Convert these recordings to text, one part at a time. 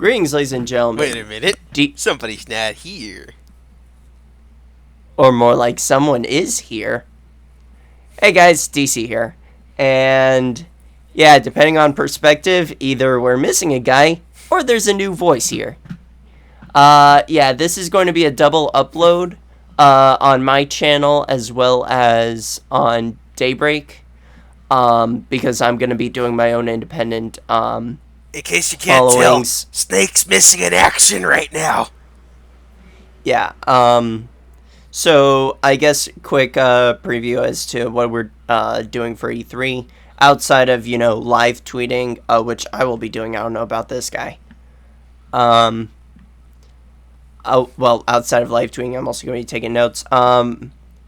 Greetings, ladies and gentlemen. Wait a minute. Somebody's not here. Or more like someone is here. Hey guys, DC here. And yeah, depending on perspective, either we're missing a guy or there's a new voice here. Yeah, this is going to be a double upload on my channel as well as on Daybreak. Because I'm going to be doing my own independent In case you can't tell, followings. Snake's missing in action right now. Yeah, so I guess quick preview as to what we're doing for E3 outside of, live tweeting, which I will be doing. I don't know about this guy. Outside of live tweeting, I'm also going to be taking notes.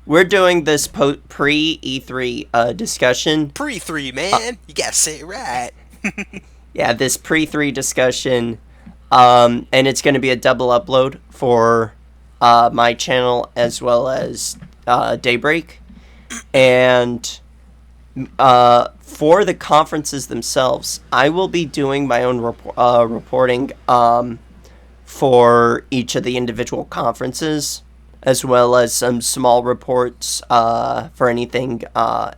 We're doing this pre-E3 discussion. Pre-3, man. You gotta say it right. Yeah, this pre-3 discussion, and it's going to be a double upload for my channel as well as Daybreak. And for the conferences themselves, I will be doing my own reporting for each of the individual conferences, as well as some small reports for anything,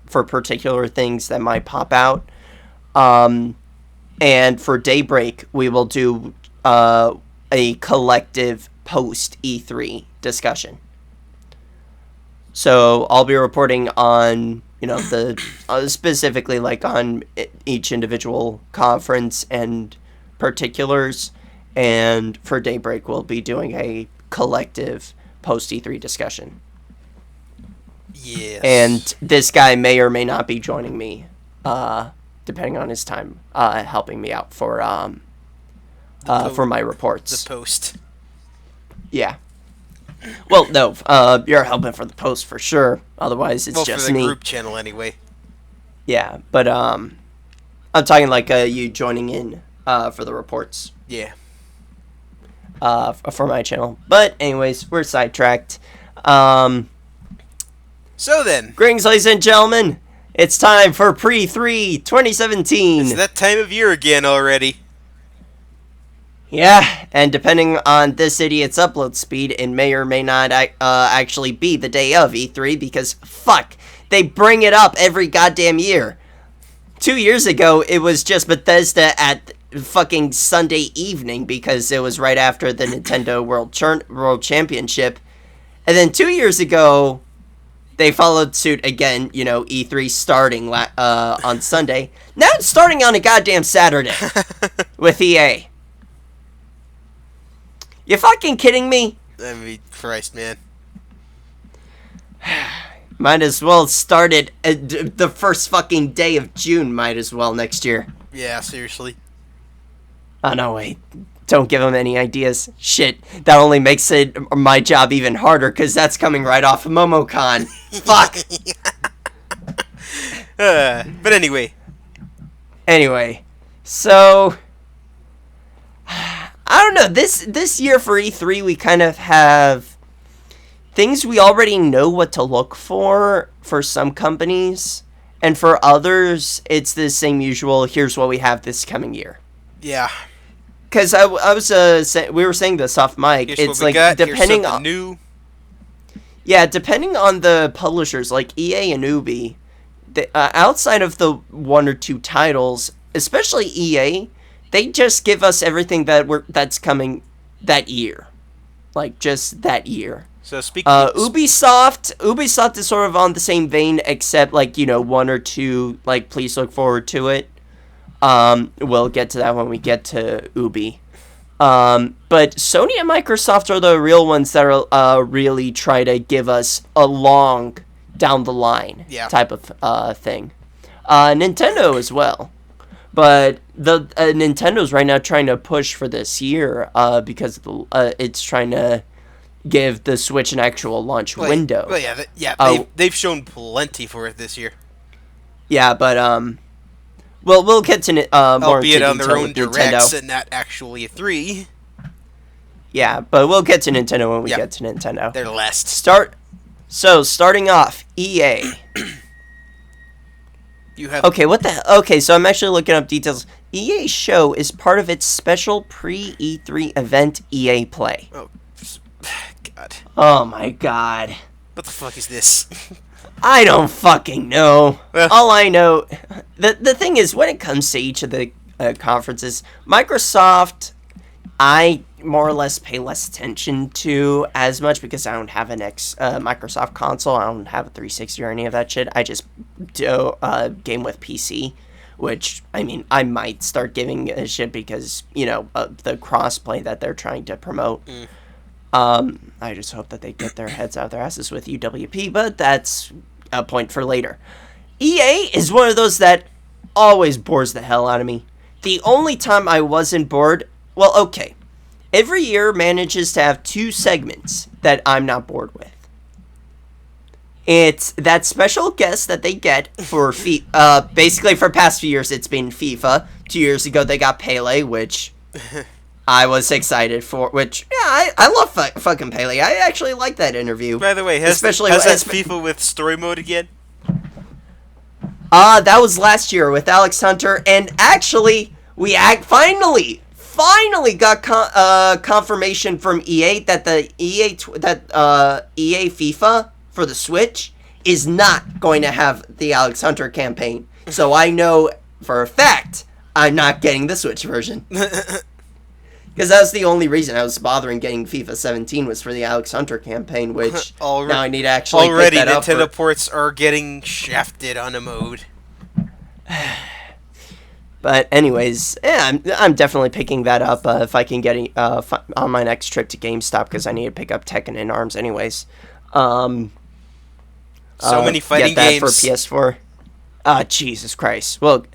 for particular things that might pop out. And for Daybreak, we will do a collective post E3 discussion. So I'll be reporting on, the specifically like on each individual conference and particulars. And for Daybreak, we'll be doing a collective post E3 discussion. Yes. And this guy may or may not be joining me, depending on his time, helping me out for my reports. The post. Yeah. Well, no, you're helping for the post for sure. Otherwise, it's just for the me. group channel anyway. Yeah, but I'm talking like you joining in for the reports. Yeah. For my channel. But anyways, we're sidetracked. So then, Greetings, ladies and gentlemen. It's time for Pre-3 2017. it's that time of year again already. Yeah, and depending on this idiot's upload speed, it may or may not actually be the day of E3 because, fuck, they bring it up every goddamn year. 2 years ago, it was just Bethesda at fucking Sunday evening because it was right after the Nintendo World Championship. And then 2 years ago, they followed suit again, E3 starting on Sunday. Now it's starting on a goddamn Saturday with EA. You fucking kidding me? I mean, Christ, man. Might as well start it the first fucking day of June, might as well, next year. Yeah, seriously. Oh, no, wait. Don't give them any ideas. Shit, that only makes my job even harder, because that's coming right off of MomoCon. Fuck! But anyway. Anyway, so I don't know, this year for E3 we kind of have things we already know what to look for some companies, and for others it's the same usual, here's what we have this coming year. Yeah. Because we were saying this off mic, Here's it's what we like got. depending Here's on new. Yeah, depending on the publishers, like EA and Ubi, outside of the one or two titles, especially EA, they just give us everything that's coming that year, like just that year. So speaking Ubisoft is sort of on the same vein, except like one or two, like please look forward to it. We'll get to that when we get to Ubi. But Sony and Microsoft are the real ones that are really try to give us a long down the line type of thing. Nintendo as well. But the Nintendo's right now trying to push for this year because it's trying to give the Switch an actual launch window. Well, they've shown plenty for it this year. Yeah, but well, we'll get to more albeit into on their own directs Nintendo. and not actually a 3. Yeah, but we'll get to Nintendo when we get to Nintendo. They're last. Starting off, EA. You have Okay, what the hell? Okay, so I'm actually looking up details. EA show is part of its special pre-E3 event, EA Play. Oh, God. Oh my god. What the fuck is this? I don't fucking know. Well- All I know, the thing is, when it comes to each of the conferences, Microsoft, I more or less pay less attention to as much because I don't have an Microsoft console. I don't have a 360 or any of that shit. I just do game with PC, which, I mean, I might start giving a shit because, the crossplay that they're trying to promote. I just hope that they get their heads out of their asses with UWP, but that's a point for later. EA is one of those that always bores the hell out of me. The only time I wasn't bored, well, okay, every year manages to have 2 segments that I'm not bored with. It's that special guest that they get for basically for past few years it's been FIFA. 2 years ago they got Pele, which I was excited for, which, yeah, I love fucking Pele. I actually like that interview. By the way, has that FIFA with story mode again? That was last year with Alex Hunter, and actually, we finally got confirmation from EA that the EA FIFA for the Switch is not going to have the Alex Hunter campaign. So I know for a fact I'm not getting the Switch version. Because that was the only reason I was bothering getting FIFA 17 was for the Alex Hunter campaign, which now I need to actually pick that up. Already, Nintendo ports are getting shafted on a mode. But anyways, yeah, I'm definitely picking that up if I can get on my next trip to GameStop because I need to pick up Tekken and ARMS anyways. So many fighting games for PS4. Jesus Christ. Well,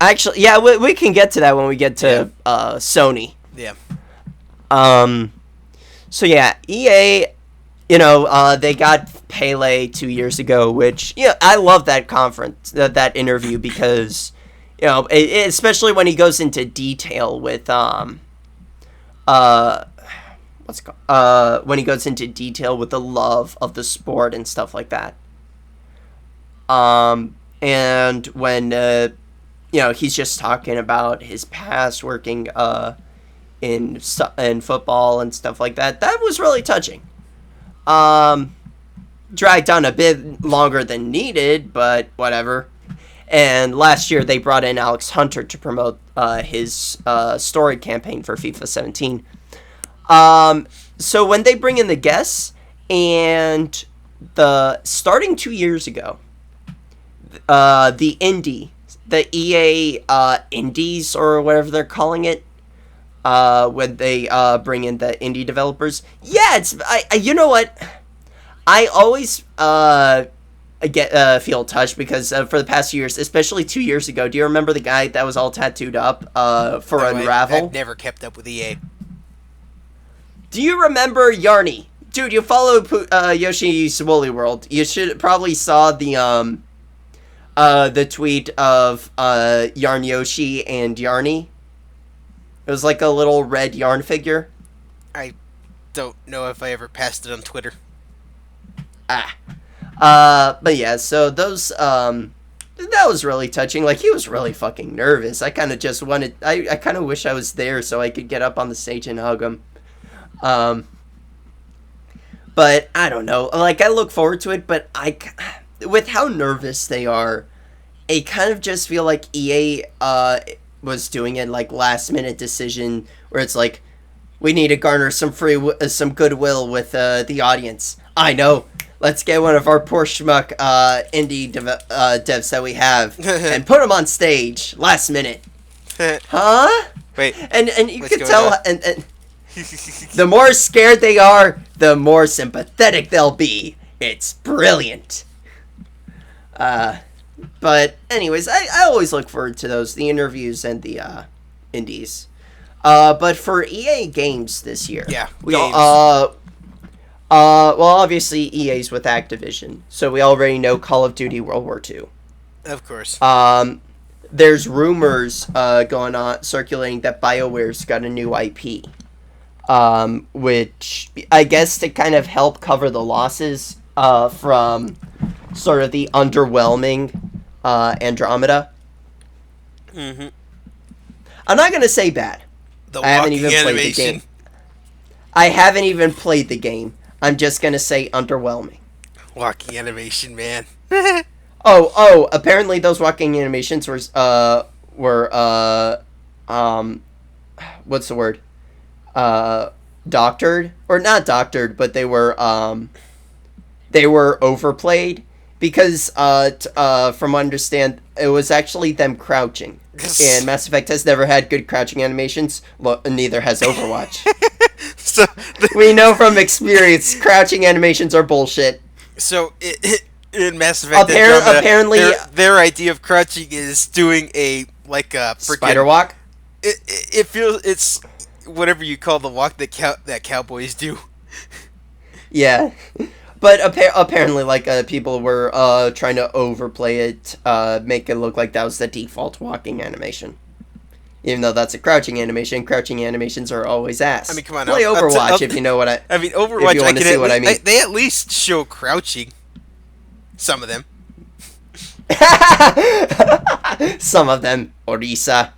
actually, yeah, we can get to that when we get to Sony. Yeah. So yeah, EA, they got Pele 2 years ago, which, I love that conference, that interview because, especially when he goes into detail with, when he goes into detail with the love of the sport and stuff like that. And when, he's just talking about his past working, in football and stuff like that. That was really touching. Dragged on a bit longer than needed, but whatever. And last year they brought in Alex Hunter to promote his story campaign for FIFA 17. So when they bring in the guests, and starting 2 years ago, the EA Indies or whatever they're calling it, when they bring in the indie developers. Yeah, you know what? I always feel touched because for the past few years, especially 2 years ago, do you remember the guy that was all tattooed up for Unravel? I've never kept up with EA. Do you remember Yarny? Dude, you follow Yoshi's Woolly World. You should probably saw the tweet of Yarn Yoshi and Yarny. It was like a little red yarn figure. I don't know if I ever passed it on Twitter. But yeah, so those, that was really touching. Like, he was really fucking nervous. I kind of just wanted, I kind of wish I was there so I could get up on the stage and hug him. But I don't know. Like, I look forward to it, but with how nervous they are, I kind of just feel like EA, was doing it like last minute decision where it's like, we need to garner some goodwill with the audience. I know, let's get one of our poor schmuck indie devs that we have and put them on stage last minute. Huh? Wait, and you can tell and the more scared they are, the more sympathetic they'll be. It's brilliant. But anyways, I always look forward to those, the interviews and the indies. But for EA Games this year, well, obviously EA's with Activision, so we already know Call of Duty World War II. Of course. There's rumors going on circulating that BioWare's got a new IP, which I guess to kind of help cover the losses from sort of the underwhelming Andromeda. Mm-hmm. I'm not gonna say bad. The I haven't walking even played the animation. game. I haven't even played the game. I'm just gonna say underwhelming. Walking animation, man. Apparently those walking animations what's the word? Doctored or not doctored, but they were overplayed because from what I understand, it was actually them crouching. And Mass Effect has never had good crouching animations. Neither has Overwatch. So We know from experience, crouching animations are bullshit. In Mass Effect, Andromeda, Apparently, their idea of crouching is doing a spider walk. It feels it's whatever you call the walk that cowboys do. Yeah, but apparently, people were trying to overplay it, make it look like that was the default walking animation. Even though that's a crouching animation, crouching animations are always ass. I mean, come on, play Overwatch if you know what I. I mean, Overwatch. If you want to see what I mean, they at least show crouching. Some of them. Some of them, Orisa.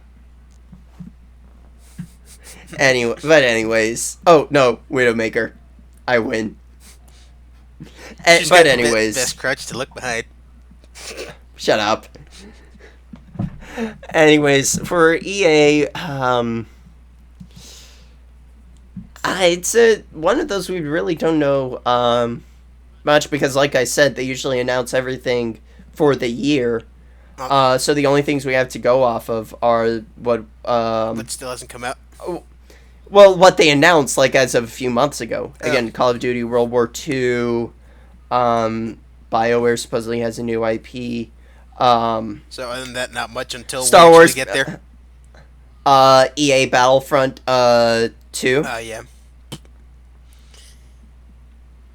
Anyways, oh no, Widowmaker, I win. But anyways, best crouch to look behind. Shut up. Anyways, for EA, it's one of those we really don't know much because, like I said, they usually announce everything for the year. So the only things we have to go off of are what still hasn't come out. Well, what they announced, like as of a few months ago. Again, Call of Duty World War II. BioWare supposedly has a new IP. So other than that, not much until Star Wars get there. EA Battlefront 2. Yeah.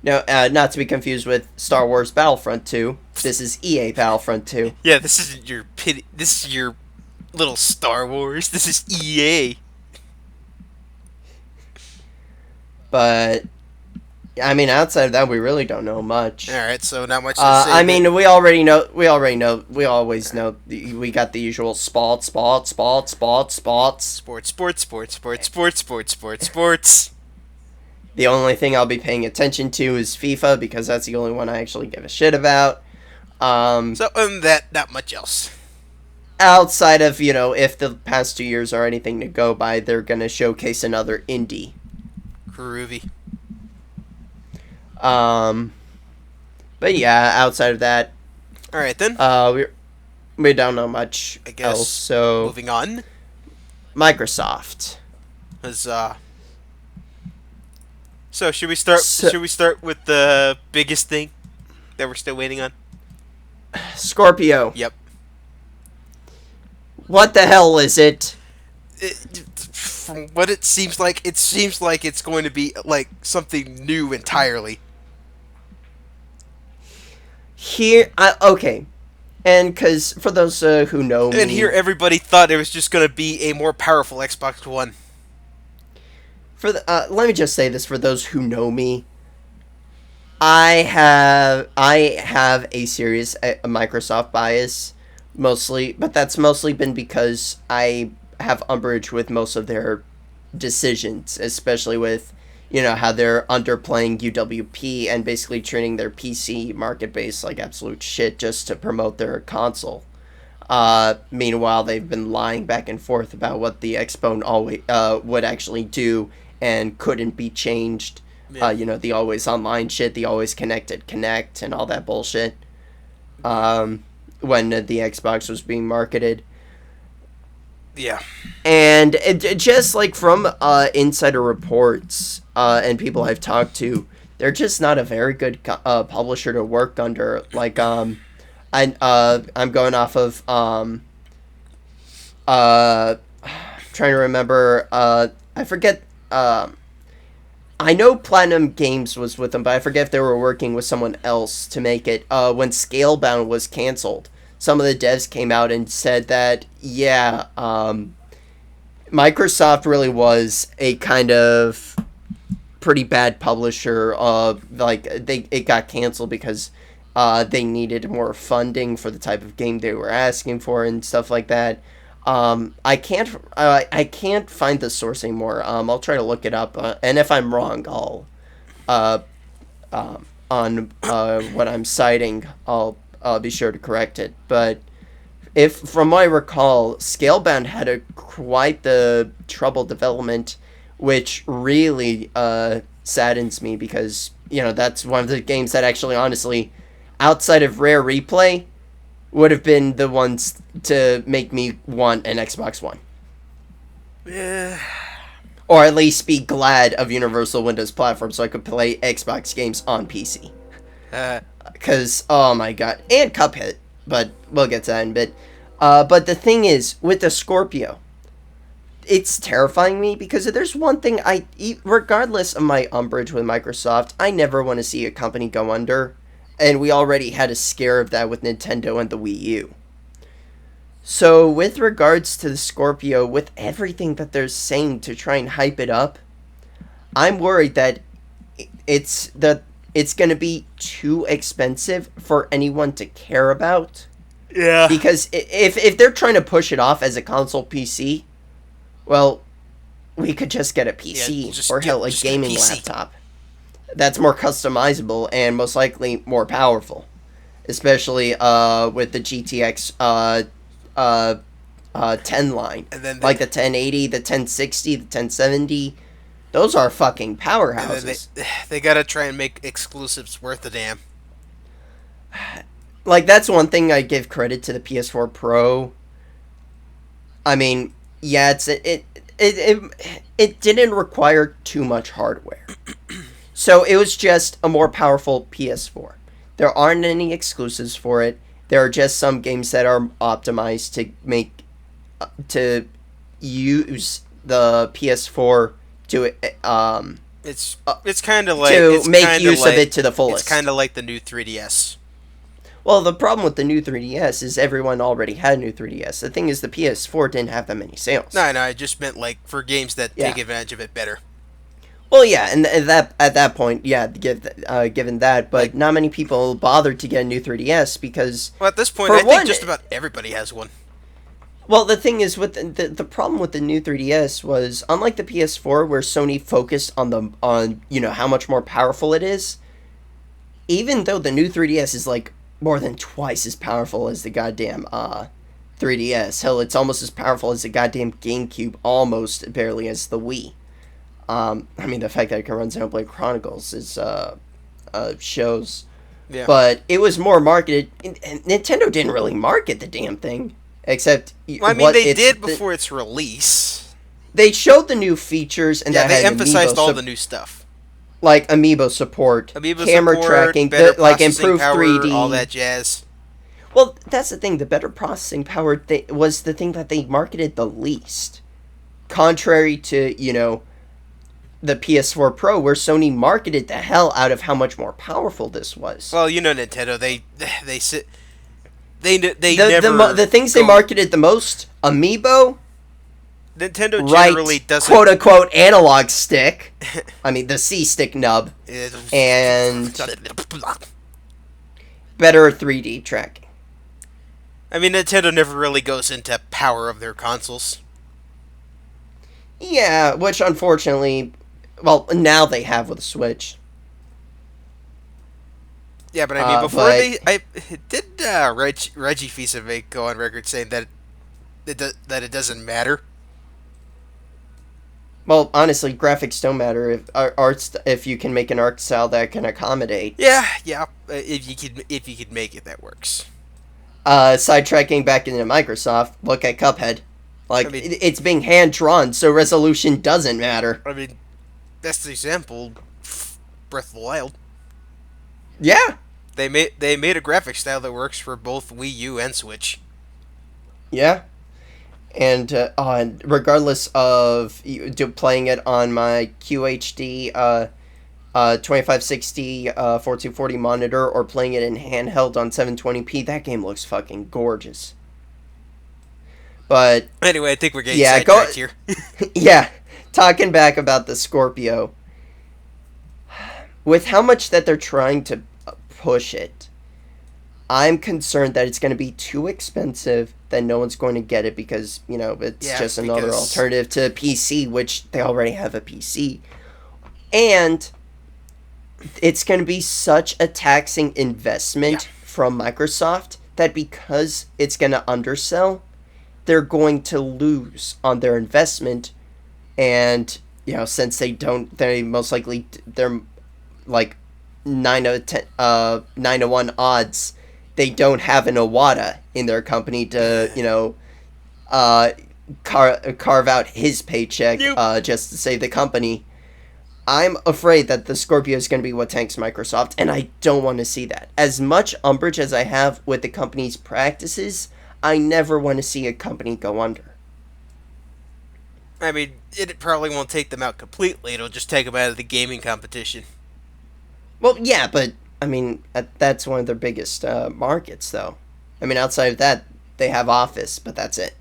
No, not to be confused with Star Wars Battlefront 2. This is EA Battlefront 2. Yeah, this isn't your This is your little Star Wars. This is EA. But I mean, outside of that, we really don't know much. All right, so not much to say. I mean, we always know. We got the usual spots. Sports. The only thing I'll be paying attention to is FIFA because that's the only one I actually give a shit about. So other than that, not much else. Outside of, if the past 2 years are anything to go by, they're gonna showcase another indie. Groovy. But yeah, outside of that, all right then. We don't know much else. So moving on. Microsoft. So should we start? Should we start with the biggest thing that we're still waiting on? Scorpio. Yep. What the hell is it? From what it seems like it's going to be like something new entirely. Okay, and because for those who know me, and here everybody thought it was just going to be a more powerful Xbox One. Let me just say this for those who know me. I have a serious Microsoft bias, mostly, but that's mostly been because I have umbrage with most of their decisions, especially with, how they're underplaying UWP and basically treating their PC market base like absolute shit just to promote their console. Meanwhile, they've been lying back and forth about what the Xbone always would actually do and couldn't be changed. Yeah. The always online shit, the always connected connect, and all that bullshit. When the Xbox was being marketed. Yeah. And it just like from insider reports and people I've talked to, they're just not a very good publisher to work under. Like I'm going off of trying to remember I forget I know Platinum Games was with them, but I forget if they were working with someone else to make it. When Scalebound was canceled, some of the devs came out and said that, Microsoft really was a kind of pretty bad publisher. It got canceled because They needed more funding for the type of game they were asking for and stuff like that. I can't find the source anymore. I'll try to look it up, and if I'm wrong, I'll on what I'm citing, I'll be sure to correct it. But if from what I recall, Scalebound had quite the trouble development, which really saddens me because that's one of the games that actually, honestly, outside of Rare Replay, would have been the ones to make me want an Xbox One. Yeah. Or at least be glad of Universal Windows platform so I could play Xbox games on PC. Because, oh my god. And Cuphead. But we'll get to that in a bit. But the thing is, with the Scorpio, it's terrifying me because if there's one thing regardless of my umbrage with Microsoft, I never want to see a company go under. And we already had a scare of that with Nintendo and the Wii U. So, with regards to the Scorpio, with everything that they're saying to try and hype it up, I'm worried that it's going to be too expensive for anyone to care about. Yeah. Because if they're trying to push it off as a console PC, well, we could just get a PC or hell, a gaming laptop. That's more customizable and most likely more powerful, especially with the GTX 10 line, and then like the 1080, the 1060, the 1070. Those are fucking powerhouses. And they gotta try and make exclusives worth a damn. Like, that's one thing I give credit to the PS4 Pro. I mean, yeah, it didn't require too much hardware. So it was just a more powerful PS4. There aren't any exclusives for it. There are just some games that are optimized to use the PS4 to it's kind of like to make use of it to the fullest. It's kind of like the new 3DS. Well, the problem with the new 3DS is everyone already had a new 3DS. The thing is, the PS4 didn't have that many sales. No, I just meant like for games that take advantage of it better. Well, yeah, and that at that point, yeah, given that, but not many people bothered to get a new 3DS because... Well, at this point, I think just about everybody has one. Well, the thing is, with the problem with the new 3DS was, unlike the PS4, where Sony focused on how much more powerful it is, even though the new 3DS is like more than twice as powerful as the goddamn 3DS. Hell, it's almost as powerful as the goddamn GameCube, almost barely as the Wii. I mean, the fact that it can run Xenoblade Chronicles is shows. Yeah. But it was more marketed. Nintendo didn't really market the damn thing, except. Well, I mean, they did before its release. They showed the new features, and they emphasized all the new stuff, like amiibo support, camera tracking, like improved power, 3D, all that jazz. Well, that's the thing. The better processing power was the thing that they marketed the least, contrary to the PS4 Pro, where Sony marketed the hell out of how much more powerful this was. Well, Nintendo, they the things they marketed the most, amiibo. Nintendo generally doesn't quote unquote analog stick. I mean the C stick nub and better 3D tracking. I mean, Nintendo never really goes into power of their consoles. Yeah, which unfortunately. Well, now they have with the Switch. Yeah, but I mean, before Reggie Fils-Aimé go on record saying that it doesn't matter. Well, honestly, graphics don't matter if you can make an art style that can accommodate. Yeah. If you could make it, that works. Sidetracking back into Microsoft, look at Cuphead. Like, I mean, it's being hand drawn, so resolution doesn't matter. I mean, that's the example. Breath of the Wild. Yeah. They made a graphic style that works for both Wii U and Switch. Yeah. And regardless of playing it on my QHD 2560 4240 monitor or playing it in handheld on 720p, that game looks fucking gorgeous. But anyway, I think we're getting sidetracked here. Yeah. Talking back about the Scorpio, with how much that they're trying to push it, I'm concerned that it's going to be too expensive, that no one's going to get it because, it's just another alternative to a PC, which they already have a PC. And it's going to be such a taxing investment from Microsoft that because it's going to undersell, they're going to lose on their investment. And, since they most likely, they're like 9 to 1 odds, they don't have an Iwata in their company to, carve out his paycheck just to save the company. I'm afraid that the Scorpio is going to be what tanks Microsoft, and I don't want to see that. As much umbrage as I have with the company's practices, I never want to see a company go under. I mean, it probably won't take them out completely. It'll just take them out of the gaming competition. Well, yeah, but, I mean, that's one of their biggest markets, though. I mean, outside of that, they have Office, but that's it.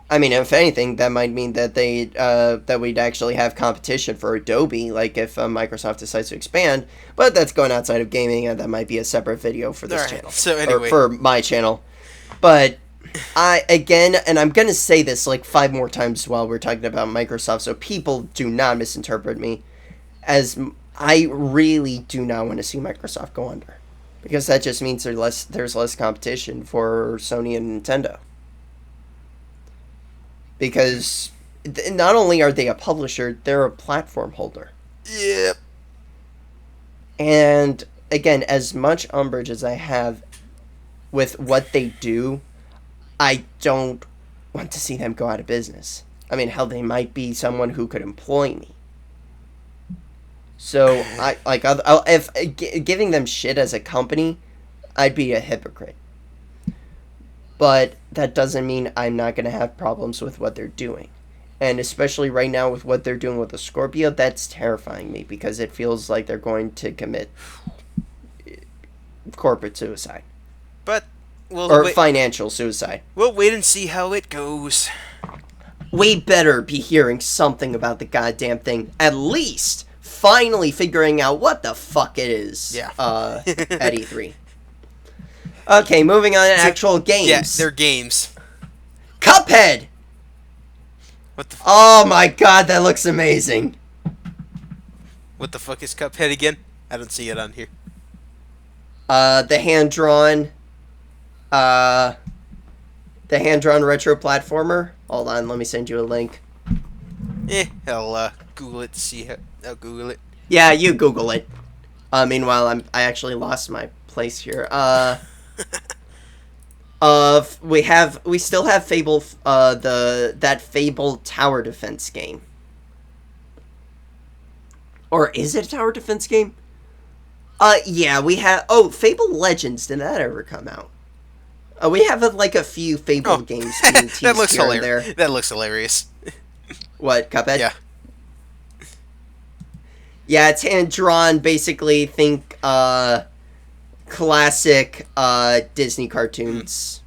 I mean, if anything, that might mean that that we'd actually have competition for Adobe, like if Microsoft decides to expand, but that's going outside of gaming, and that might be a separate video for this channel. So anyway. Or for my channel. But and I'm going to say this like 5 more times while we're talking about Microsoft, so people do not misinterpret me, as I really do not want to see Microsoft go under. Because that just means there's less competition for Sony and Nintendo. Because not only are they a publisher, they're a platform holder. Yep. And, again, as much umbrage as I have with what they do, I don't want to see them go out of business. I mean, hell, they might be someone who could employ me. So, if giving them shit as a company, I'd be a hypocrite. But that doesn't mean I'm not going to have problems with what they're doing. And especially right now with what they're doing with the Scorpio, that's terrifying me because it feels like they're going to commit corporate suicide. But financial suicide. We'll wait and see how it goes. We better be hearing something about the goddamn thing. At least finally figuring out what the fuck it is. Yeah. At E3. Okay, moving on to actual games. Yeah, they're games. Cuphead! What the Oh my god, that looks amazing. What the fuck is Cuphead again? I don't see it on here. The hand-drawn retro platformer. Hold on, let me send you a link. I'll Google it to see how. I'll Google it. Yeah, you Google it. Meanwhile, I actually lost my place here. We still have Fable, that Fable tower defense game. Or is it a tower defense game? Yeah, we have. Oh, Fable Legends. Did that ever come out? We have a few Fable games being teased that looks here hilarious. and there. That looks hilarious. What, Cuphead? Yeah. Yeah, it's hand drawn. Basically, think classic Disney cartoons.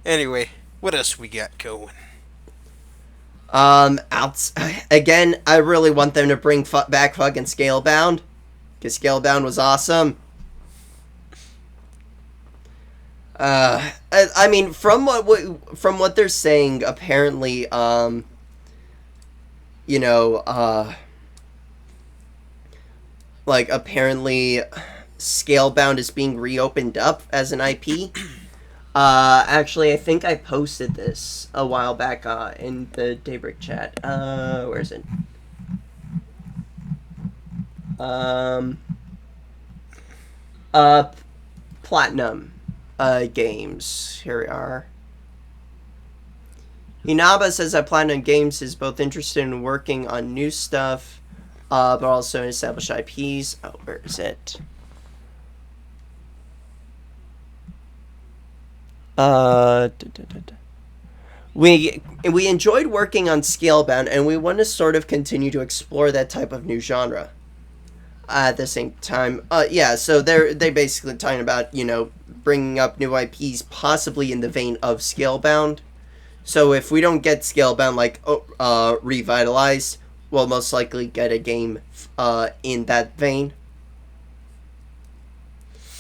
Anyway, what else we got going? Again, I really want them to bring back fucking Scalebound, because Scalebound was awesome. I mean, from what they're saying, apparently, apparently, Scalebound is being reopened up as an IP. Actually, I think I posted this a while back in the Daybreak chat. Where is it? Platinum Games. Here we are. Inaba says that Platinum Games is both interested in working on new stuff, but also in established IPs. Oh, where is it? We enjoyed working on Scalebound, and we want to sort of continue to explore that type of new genre. At the same time, yeah. So they basically talking about bringing up new IPs, possibly in the vein of Scalebound. So if we don't get Scalebound revitalized, we'll most likely get a game in that vein.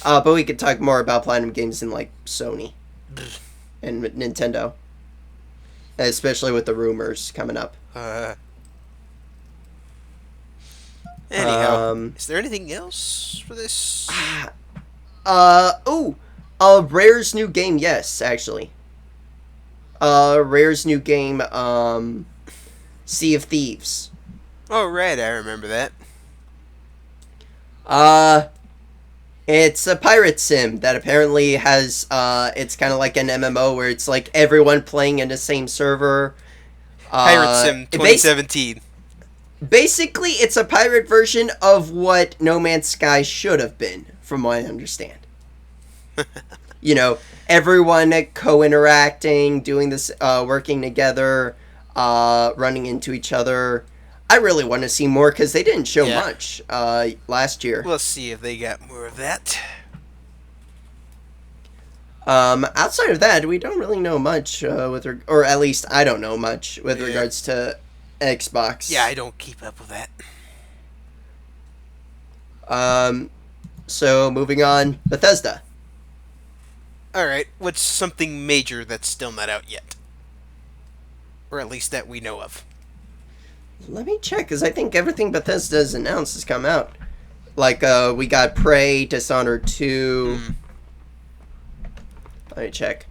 But we could talk more about Platinum Games in like Sony and Nintendo, especially with the rumors coming up. Anyhow, is there anything else for this? Rare's new game, yes, actually. Rare's new game, Sea of Thieves. Oh, right, I remember that. It's a pirate sim that apparently has, it's kind of like an MMO where it's like everyone playing in the same server. Pirate Sim 2017. Basically, it's a pirate version of what No Man's Sky should have been, from what I understand. You know, everyone co-interacting, doing this, working together, running into each other. I really want to see more because they didn't show much last year. We'll see if they got more of that. Outside of that, we don't really know much or at least I don't know much with regards to Xbox. Yeah, I don't keep up with that. So moving on, Bethesda. Alright, what's something major that's still not out yet? Or at least that we know of. Let me check, because I think everything Bethesda's announced has come out. Like, we got Prey, Dishonored 2. Let me check.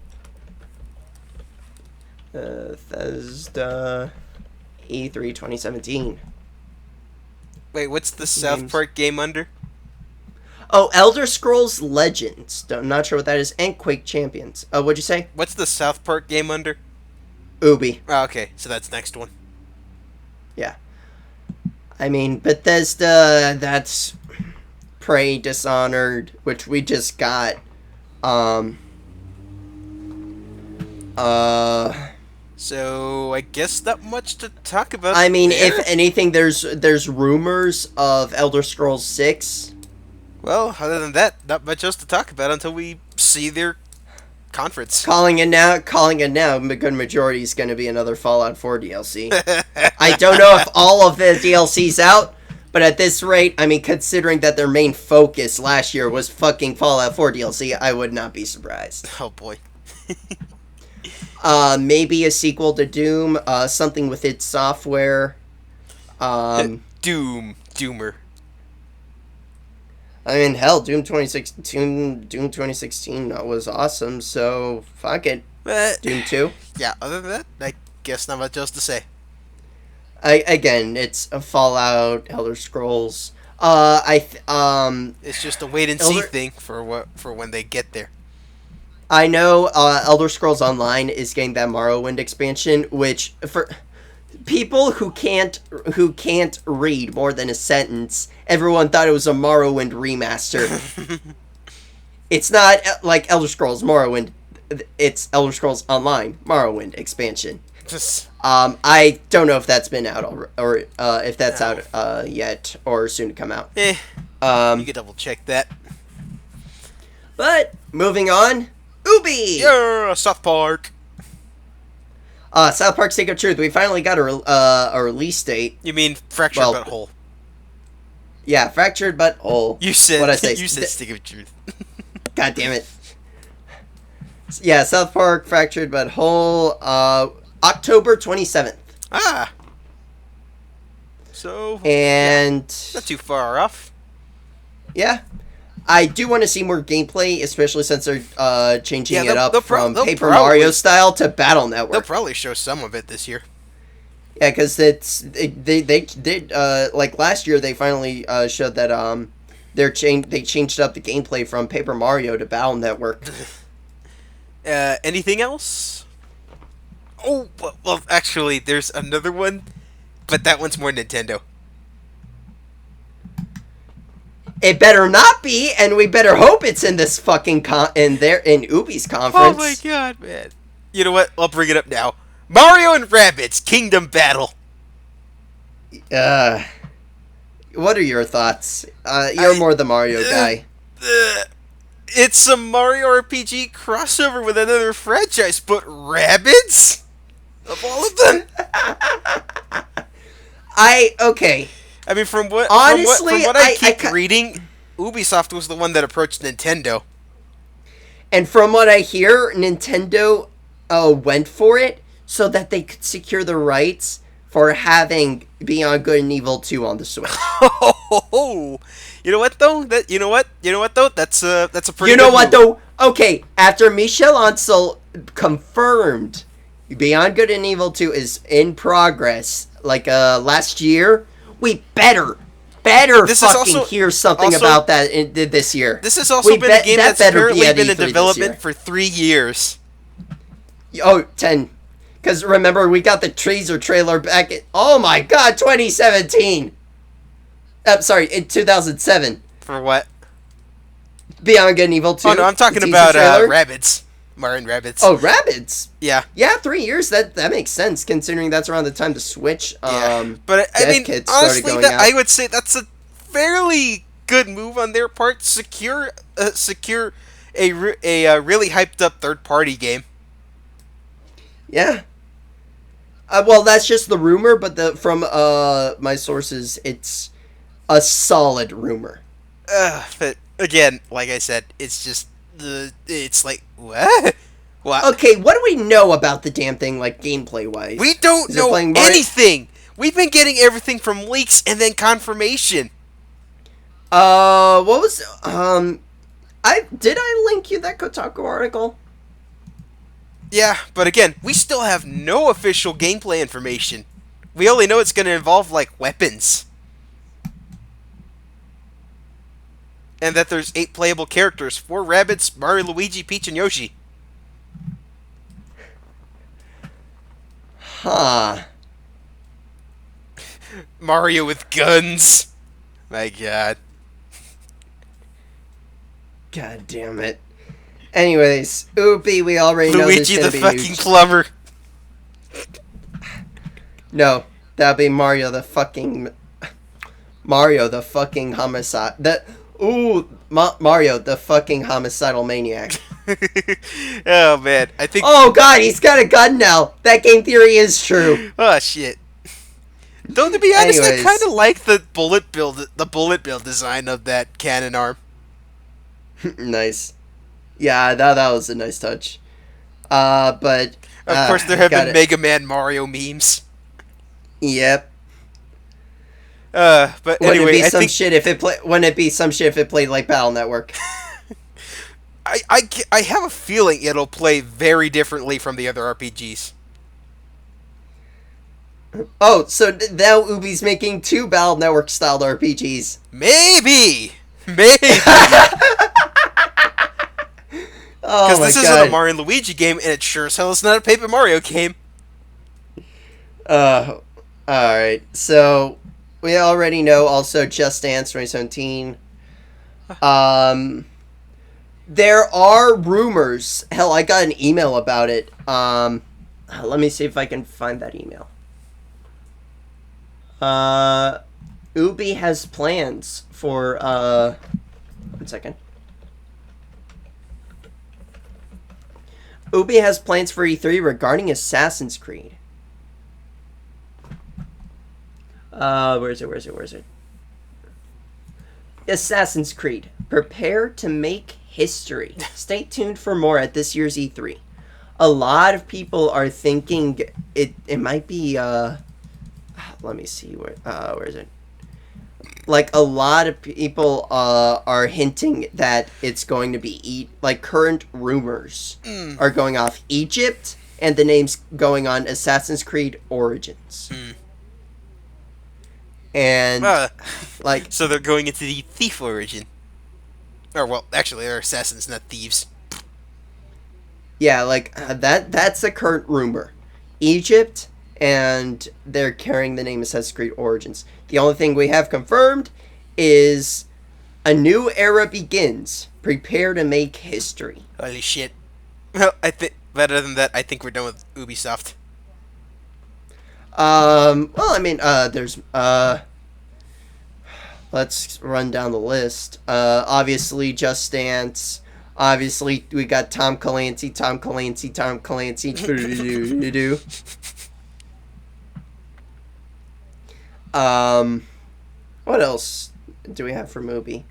Bethesda E3 2017. Wait, what's the South Park game under? Oh, Elder Scrolls Legends. I'm not sure what that is. And Quake Champions. What'd you say? What's the South Park game under? Ubi. Oh, okay, so that's next one. Yeah. I mean, Bethesda, that's Prey, Dishonored, which we just got. So, I guess not much to talk about. I mean, there. if anything, there's rumors of Elder Scrolls 6. Well, other than that, not much else to talk about until we see their conference. Calling it now, a good majority is going to be another Fallout 4 DLC. I don't know if all of the DLC's out, but at this rate, I mean, considering that their main focus last year was fucking Fallout 4 DLC, I would not be surprised. Oh boy. Maybe a sequel to Doom, something with id Software. Doomer. I mean, hell, Doom 2016 was awesome, so fuck it. Doom 2. Yeah, other than that, I guess not much else to say. Again, it's a Fallout, Elder Scrolls. It's just a wait and see thing for when they get there. I know Elder Scrolls Online is getting that Morrowind expansion, which for people who can't read more than a sentence, everyone thought it was a Morrowind remaster. It's not like Elder Scrolls Morrowind. It's Elder Scrolls Online Morrowind expansion. I don't know if that's been out or if that's out yet or soon to come out. You can double check that. But moving on, Ubi. Yeah, South Park. South Park: Stick of Truth. We finally got a release date. You mean Fractured But Whole? Yeah, Fractured But Whole. You said what I say? You said Stick of Truth. God damn it. Yeah, South Park: Fractured But Whole. October 27th. So. And not too far off. Yeah. I do want to see more gameplay, especially since they're changing it up from Paper Mario style to Battle Network. They'll probably show some of it this year. Yeah, because they did like last year they finally showed that they changed up the gameplay from Paper Mario to Battle Network. Anything else? Oh well, actually, there's another one, but that one's more Nintendo. It better not be, and we better hope it's in this fucking in Ubi's conference. Oh my god, man! You know what? I'll bring it up now. Mario and Rabbids Kingdom Battle. What are your thoughts? You're more the Mario guy. It's a Mario RPG crossover with another franchise, but Rabbids? Of all of them? Okay. I mean, from what Honestly, I keep reading, Ubisoft was the one that approached Nintendo. And from what I hear, Nintendo went for it so that they could secure the rights for having Beyond Good and Evil 2 on the Switch. You know what though? You know what though? That's a pretty. You know good what move. though? Okay, after Michel Ancel confirmed Beyond Good and Evil 2 is in progress, like last year, we better This is fucking also- hear something also- about that this year. This has also We been bet- a game that that's better be apparently at been E3 in this development year. for 3 years. Oh, 10. Because remember, we got the teaser trailer back in, oh my god, 2017. Sorry, in 2007. For what? Beyond Good and Evil 2. Oh no, I'm talking the teaser about trailer. Rabbids. Mario and Rabbids. Oh, Rabbids. Yeah. Yeah, 3 years. That makes sense considering that's around the time the Switch. Yeah. But I dev mean, kits started honestly, going out. I would say that's a fairly good move on their part. Secure a really hyped up third party game. Yeah. Well, that's just the rumor, but from my sources, it's a solid rumor. But again, like I said, it's just it's like what? What? Okay, what do we know about the damn thing, like gameplay wise? We don't Is it know playing Mario- anything. We've been getting everything from leaks and then confirmation. What was I link you that Kotaku article? Yeah, but again, we still have no official gameplay information. We only know it's going to involve like weapons. And that there's 8 playable characters: 4 Rabbids, Mario, Luigi, Peach, and Yoshi. Huh. Mario with guns. My god. God damn it. Anyways, Oopie, we already know there's Luigi gonna the be fucking news. plumber. No, that'd be Mario the fucking homicide. Mario the fucking homicidal maniac. Oh man, I think. Oh god, he's got a gun now. That game theory is true. Oh shit. Though to be honest, Anyways. I kind of like the bullet build design of that cannon arm. Nice. Yeah, that was a nice touch. But Of course, there have got been it. Mega Man Mario memes. Yep. But Wouldn't anyway, it be I some think shit if it play? Wouldn't it be some shit if it played like Battle Network? I have a feeling it'll play very differently from the other RPGs. Oh, so now Ubi's making 2 Battle Network styled RPGs. Maybe. Oh Because my this god. isn't a Mario and Luigi game, and it sure as hell is not a Paper Mario game. Alright. So, we already know also Just Dance 2017. There are rumors. Hell, I got an email about it. Let me see if I can find that email. Ubi has plans for, 1 second. Ubi has plans for E3 regarding Assassin's Creed. Where is it? Assassin's Creed. Prepare to make history. Stay tuned for more at this year's E3. A lot of people are thinking it might be, let me see, where is it? Like, a lot of people are hinting that it's going to be, current rumors are going off Egypt, and the name's going on Assassin's Creed Origins. And, So they're going into the thief origin. Or, well, actually, they're assassins, not thieves. yeah, that's the current rumor. Egypt, and they're carrying the name Assassin's Creed Origins. The only thing we have confirmed is a new era begins. Prepare to make history. Holy shit. Well, I think, better than that, I think we're done with Ubisoft. Well, I mean, there's, let's run down the list. Obviously, Just Dance. Obviously, we got Tom Clancy. What else do we have for Mubi?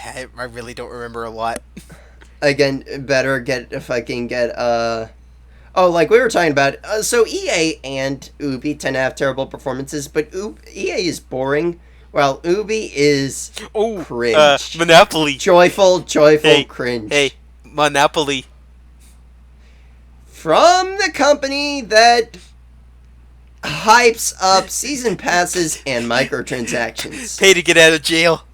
I really don't remember a lot. Again, better get if I can get Oh, like we were talking about. So EA and Ubi tend to have terrible performances, but EA is boring. Well, Ubi is cringe. Monopoly. Joyful, cringe. Hey, Monopoly. From the company that hypes up season passes and microtransactions. Pay to get out of jail.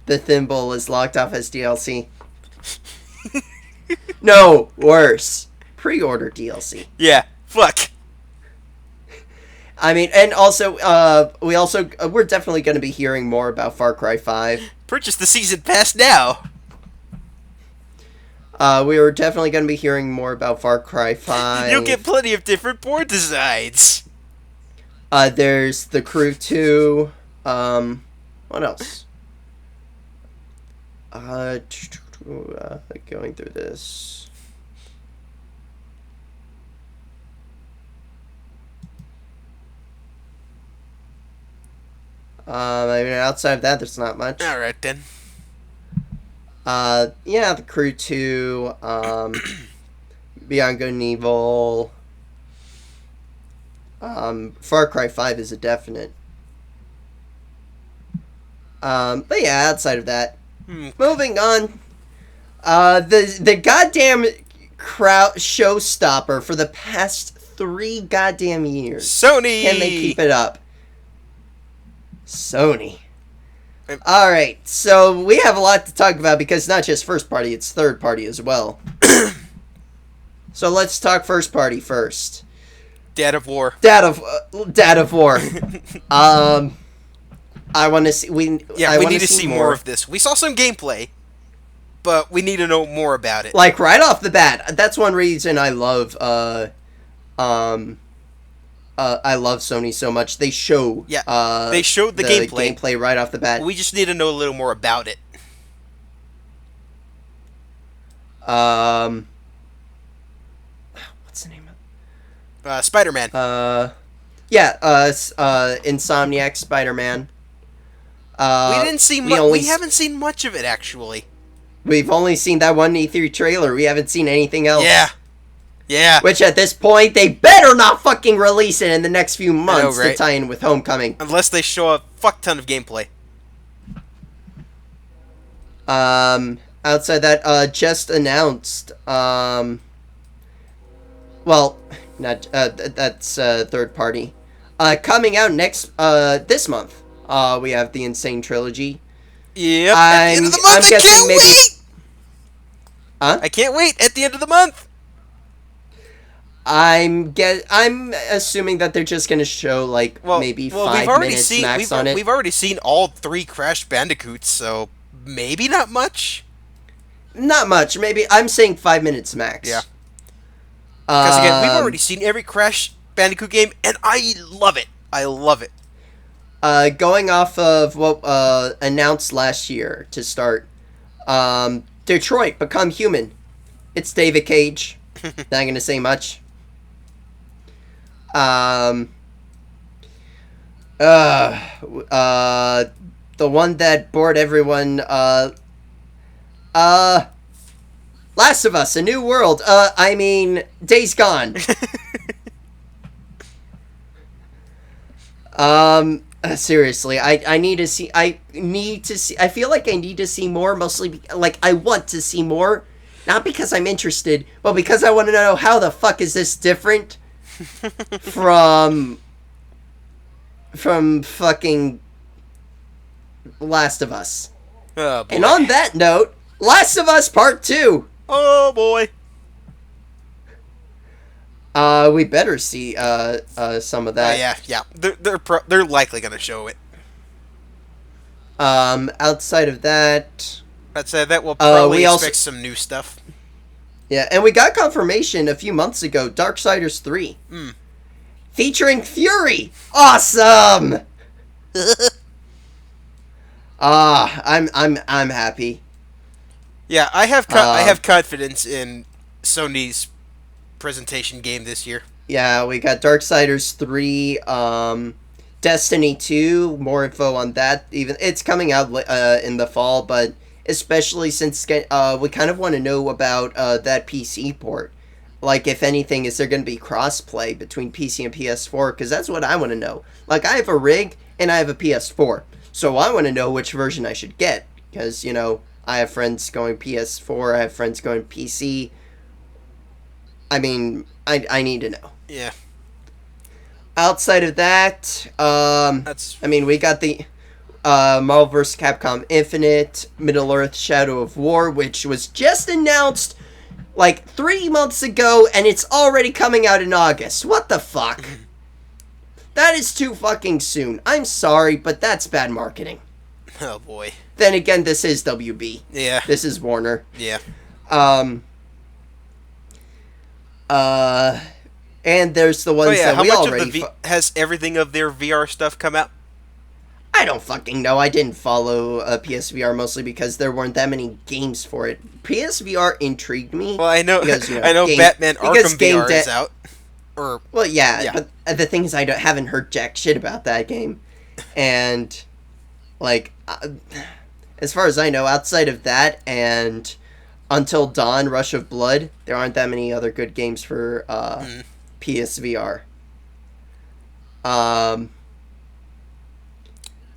The Thimble is locked off as DLC. No, worse. Pre-order DLC. Yeah, fuck. I mean, and also, we're definitely going to be hearing more about Far Cry 5. Purchase the season pass now. We are definitely going to be hearing more about Far Cry 5. You'll get plenty of different board designs. There's The Crew 2. What else? Going through this. I mean, outside of that, there's not much. All right then. Yeah, The Crew 2, Beyond Good and Evil, Far Cry 5 is a definite. But yeah, outside of that, moving on. The goddamn crowd showstopper for the past 3 goddamn years. Sony! Can they keep it up? Sony. Alright, so we have a lot to talk about because not just first party, it's third party as well. So let's talk first party first. Dad of War. Dad of War. I want to see. We need to see more of this. We saw some gameplay, but we need to know more about it. Like right off the bat, that's one reason I love Sony so much. They show they showed the gameplay right off the bat. We just need to know a little more about it. What's the name of Spider-Man. Insomniac Spider-Man. We didn't see we haven't seen much of it actually. We've only seen that one E3 trailer. We haven't seen anything else. Yeah. Which at this point, they better not fucking release it in the next few months right? to tie in with Homecoming. Unless they show a fuck ton of gameplay. Outside that, just announced, that's third party. Coming out this month, we have the Insane Trilogy. Yep, at the end of the month, I can't wait! Huh? I can't wait, at the end of the month! I'm assuming that they're just gonna show maybe 5 minutes max on it. We've already seen all 3 Crash Bandicoots, so maybe not much. Not much. Maybe I'm saying 5 minutes max. Yeah. Because again, we've already seen every Crash Bandicoot game, and I love it. I love it. Going off of what announced last year to start, Detroit Become Human. It's David Cage. Not gonna say much. The one that bored everyone, Last of Us, A New World, Days Gone. Seriously, I need to see, I feel like I need to see more, mostly, I want to see more, not because I'm interested, but because I want to know how the fuck is this different from fucking Last of Us. Oh, boy. And on that note, Last of Us Part 2. Oh, boy. We better see some of that. Yeah. They're likely gonna show it. Outside of that, that we'll probably expect also, some new stuff. Yeah, and we got confirmation a few months ago. Darksiders 3, featuring Fury. Awesome. I'm happy. Yeah, I have confidence in Sony's presentation game this year. Yeah, we got Darksiders 3, Destiny 2, more info on that. Even it's coming out in the fall, but especially since we kind of want to know about that PC port. Like, if anything, is there going to be cross-play between PC and PS4? Because that's what I want to know. Like, I have a rig, and I have a PS4. So I want to know which version I should get. Because, you know, I have friends going PS4, I have friends going PC. I mean, I need to know. Yeah. Outside of that, That's... I mean, we got the Marvel vs. Capcom Infinite, Middle-earth Shadow of War, which was just announced like 3 months ago, and it's already coming out in August. What the fuck? That is too fucking soon. I'm sorry, but that's bad marketing. Oh, boy. Then again, this is WB. Yeah. This is Warner. Yeah. And there's the ones that how we much already... of the has everything of their VR stuff come out? I don't fucking know. I didn't follow PSVR mostly because there weren't that many games for it. PSVR intrigued me. Well, I know, because, you know, I know Batman Arkham VR is out. Well, yeah, but the thing is, haven't heard jack shit about that game. And, like, as far as I know, outside of that and Until Dawn, Rush of Blood, there aren't that many other good games for PSVR.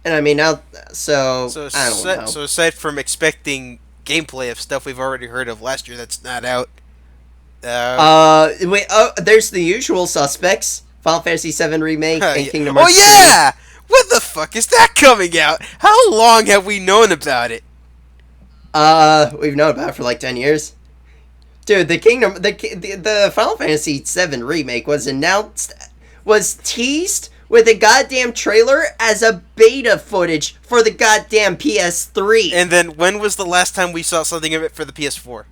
And I mean, now, so I don't know. So aside from expecting gameplay of stuff we've already heard of last year that's not out. There's the usual suspects: Final Fantasy VII Remake and Kingdom Oh Hearts 3. yeah! When the fuck is that coming out? How long have we known about it? We've known about it for like 10 years. Dude, the Final Fantasy VII Remake was teased with a goddamn trailer as a beta footage for the goddamn PS3. And then when was the last time we saw something of it for the PS4?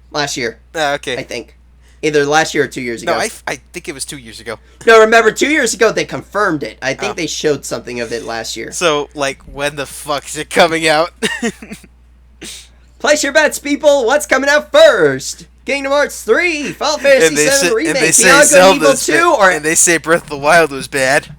Last year. Okay. I think. Either last year or 2 years ago. No, I think it was 2 years ago. No, remember, 2 years ago they confirmed it. I think they showed something of it last year. So, like, when the fuck is it coming out? Place your bets, people! What's coming out first? Kingdom Hearts 3, Final Fantasy VII Remake, and they say Beyond Good and Evil 2, or... And they say Breath of the Wild was bad.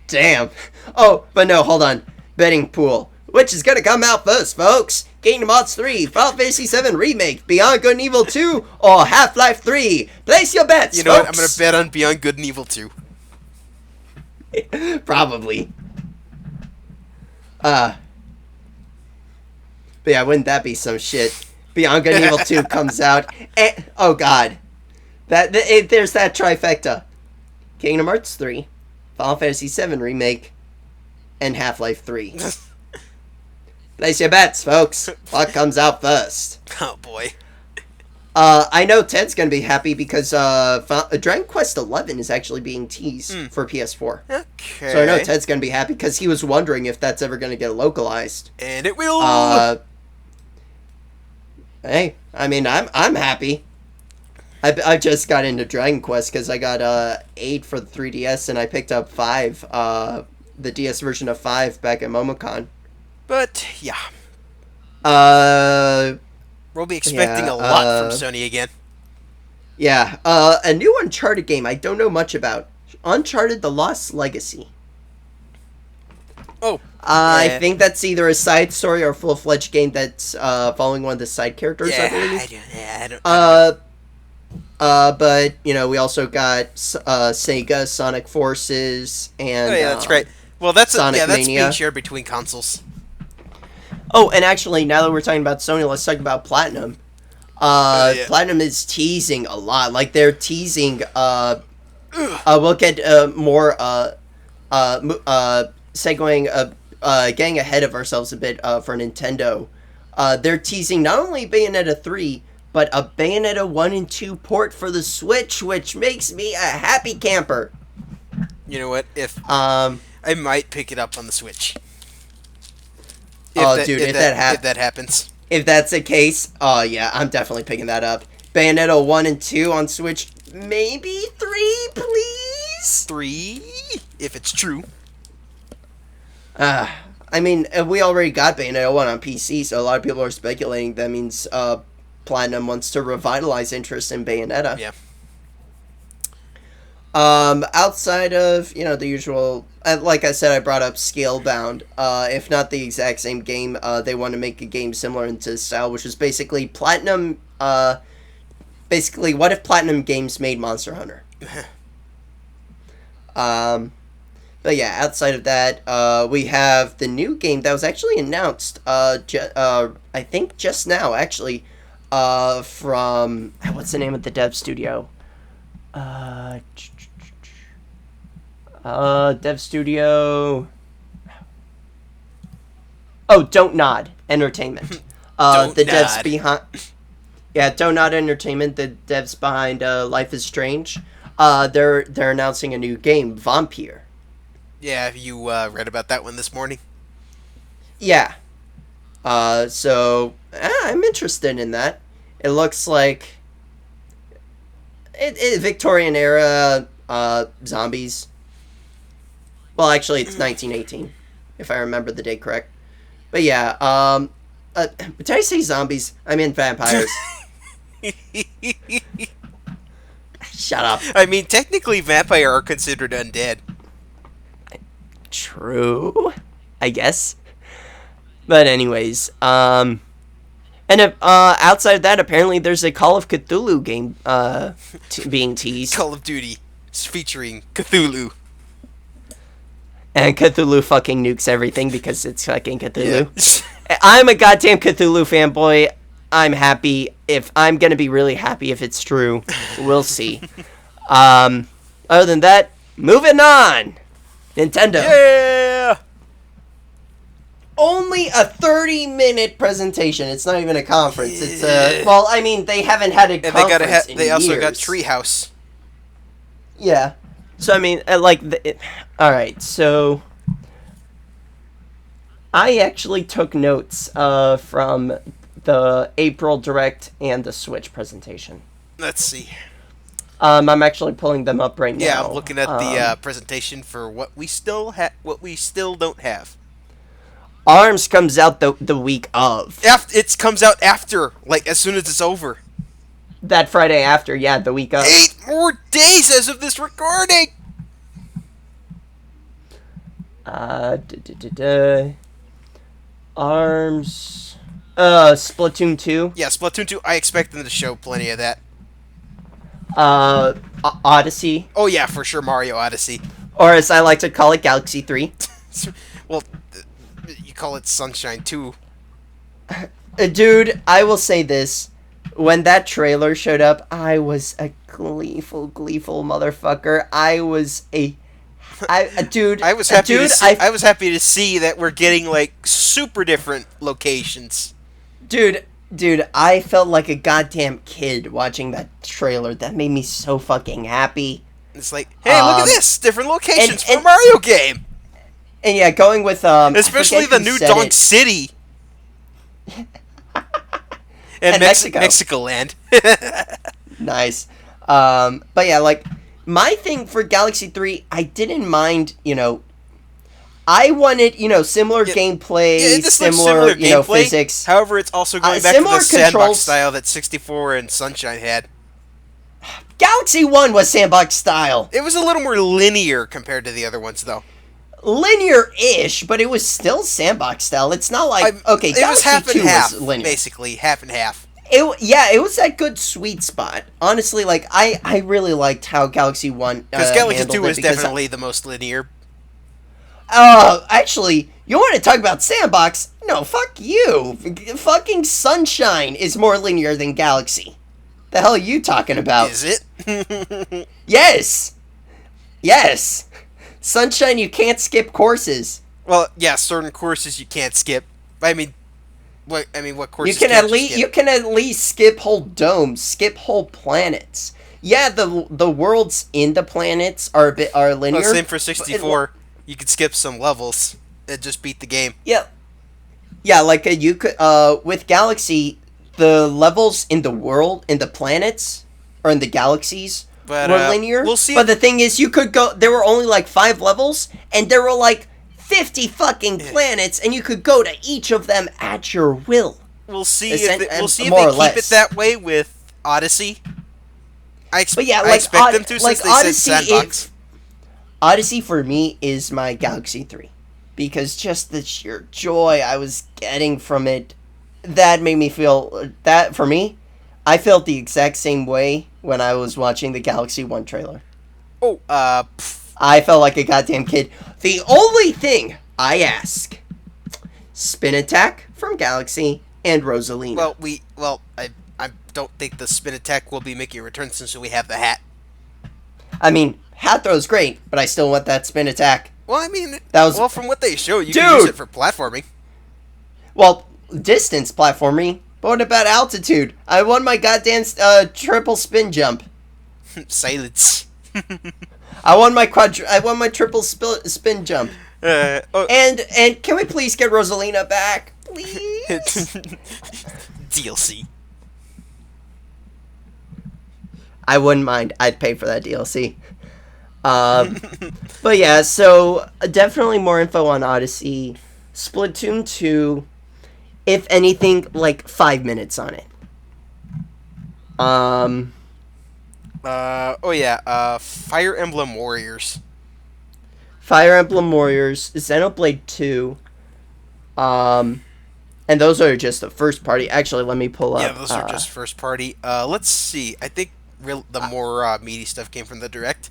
Damn. Oh, but no, hold on. Betting pool. Which is gonna come out first, folks? Kingdom Hearts 3, Final Fantasy VII Remake, Beyond Good and Evil 2, or Half-Life 3? Place your bets, You know folks. what? I'm gonna bet on Beyond Good and Evil 2. Probably. But yeah, wouldn't that be some shit? Beyond Good and Evil 2 comes out, and, oh god. There's that trifecta. Kingdom Hearts 3, Final Fantasy VII Remake, and Half-Life 3. Place your bets, folks. What comes out first? Oh boy. I know Ted's gonna be happy because Dragon Quest XI is actually being teased for PS4. Okay. So I know Ted's gonna be happy because he was wondering if that's ever gonna get localized. And it will. Hey, I mean, I'm happy. I just got into Dragon Quest because I got 8 for the 3DS and I picked up 5, the DS version of 5 back at MomoCon. But yeah. We'll be expecting a lot from Sony again. Yeah, a new Uncharted game I don't know much about. Uncharted: The Lost Legacy. Oh. I think that's either a side story or a full-fledged game that's following one of the side characters, I believe. I don't. But, you know, we also got Sega, Sonic Forces, and... Oh, yeah, that's right. Well, that's Sonic that's Mania. being shared between consoles. Oh, and actually, now that we're talking about Sony, let's talk about Platinum. Yeah. Platinum is teasing a lot. Like, they're teasing... we'll get more... segueing... getting ahead of ourselves a bit for Nintendo. They're teasing not only Bayonetta 3, but a Bayonetta 1 and 2 port for the Switch, which makes me a happy camper. You know what? If I might pick it up on the Switch. If that happens. If that's the case, yeah, I'm definitely picking that up. Bayonetta 1 and 2 on Switch, maybe 3, please? 3, if it's true. I mean, we already got Bayonetta 1 on PC, so a lot of people are speculating that means Platinum wants to revitalize interest in Bayonetta. Yeah. Outside of, the usual, like I said, I brought up Scalebound. If not the exact same game, they want to make a game similar into style, which is basically Platinum, basically, what if Platinum Games made Monster Hunter? But yeah, outside of that, we have the new game that was actually announced, I think just now, actually, from, what's the name of the dev studio? Dev studio. Oh, Don't Nod Entertainment. The devs behind. Yeah, Don't Nod Entertainment. The devs behind Life is Strange. They're announcing a new game, Vampire. Yeah, you read about that one this morning? Yeah. So I'm interested in that. It looks like it Victorian era zombies. Well, actually, it's 1918, if I remember the date correct. But yeah, did I say zombies? I mean vampires. Shut up. I mean, technically, vampire are considered undead. True, I guess. But anyways, and outside of that, apparently there's a Call of Cthulhu game being teased. Call of Duty featuring Cthulhu. And Cthulhu fucking nukes everything because it's fucking Cthulhu. Yeah. I'm a goddamn Cthulhu fanboy. I'm happy. I'm gonna be really happy if it's true. We'll see. Other than that, moving on. Nintendo. Yeah! Only a 30-minute presentation. It's not even a conference. It's well, I mean, they haven't had a conference in they also years. got Treehouse. Yeah. So, I mean, alright, so I actually took notes from the April Direct and the Switch presentation. Let's see. I'm actually pulling them up right now. Yeah, I'm looking at the presentation for what we still don't have. ARMS comes out the week of. It comes out after, like, as soon as it's over. That Friday after, yeah, the week of. 8 more days as of this recording! ARMS. Splatoon 2. Yeah, Splatoon 2, I expect them to show plenty of that. Odyssey. Oh yeah, for sure, Mario Odyssey. Or as I like to call it, Galaxy 3. Well, you call it Sunshine 2. Dude, I will say this. When that trailer showed up, I was a gleeful motherfucker. I was happy to see, I was happy to see that we're getting, like, super different locations. Dude, I felt like a goddamn kid watching that trailer. That made me so fucking happy. It's like, hey, look at this! Different locations for a Mario game! And yeah, going with, especially the new Donk City! and Mexico Land. Nice. But yeah, like, my thing for Galaxy 3, I didn't mind, I wanted, similar gameplay, similar gameplay, physics. However, it's also going back to the sandbox style that 64 and Sunshine had. Galaxy 1 was sandbox style. It was a little more linear compared to the other ones, though. Linear-ish, but it was still sandbox style. It's not like, it Galaxy was half 2 and half, was linear. basically, half and half. It was that good sweet spot. Honestly, like, I really liked how Galaxy 1 Because Galaxy 2 is definitely the most linear. Actually, you want to talk about sandbox? No, fuck you. Fucking Sunshine is more linear than Galaxy. The hell are you talking about? Is it? Yes. Sunshine, you can't skip courses. Well, yeah, certain courses you can't skip. I mean, what courses you can at least skip whole domes, skip whole planets. Yeah, the worlds in the planets are linear. Well, same for 64. You could skip some levels and just beat the game. Yeah. Yeah, like you could with Galaxy, the levels in the world, in the planets, or in the galaxies were linear. We'll see. But the thing is, you could go. There were only like 5 levels, and there were like 50 fucking planets, and you could go to each of them at your will. We'll see if they keep less. it that way with Odyssey. But yeah, I expect them to like since they said Odyssey. sandbox. Odyssey for me is my Galaxy 3 because just the sheer joy I was getting from it, that made me feel that for me, I felt the exact same way when I was watching the Galaxy 1 trailer. Oh, I felt like a goddamn kid. The only thing I ask, Spin Attack from Galaxy and Rosalina. I don't think the spin attack will be making a return since we have the hat. I mean, hat throw's great, but I still want that Spin Attack. Well, I mean, That was from what they show, you can use it for platforming. Well, distance platforming. But what about altitude? I won my goddamn triple spin jump. Silence. I won my triple spin jump. And can we please get Rosalina back, please? DLC. I wouldn't mind. I'd pay for that DLC. But yeah, so definitely more info on Odyssey. Splatoon 2, if anything, like 5 minutes on it. Fire Emblem Warriors. Fire Emblem Warriors, Xenoblade 2, and those are just the first party. Actually, let me pull up. Yeah, those are just first party. Let's see. I think the more meaty stuff came from the direct.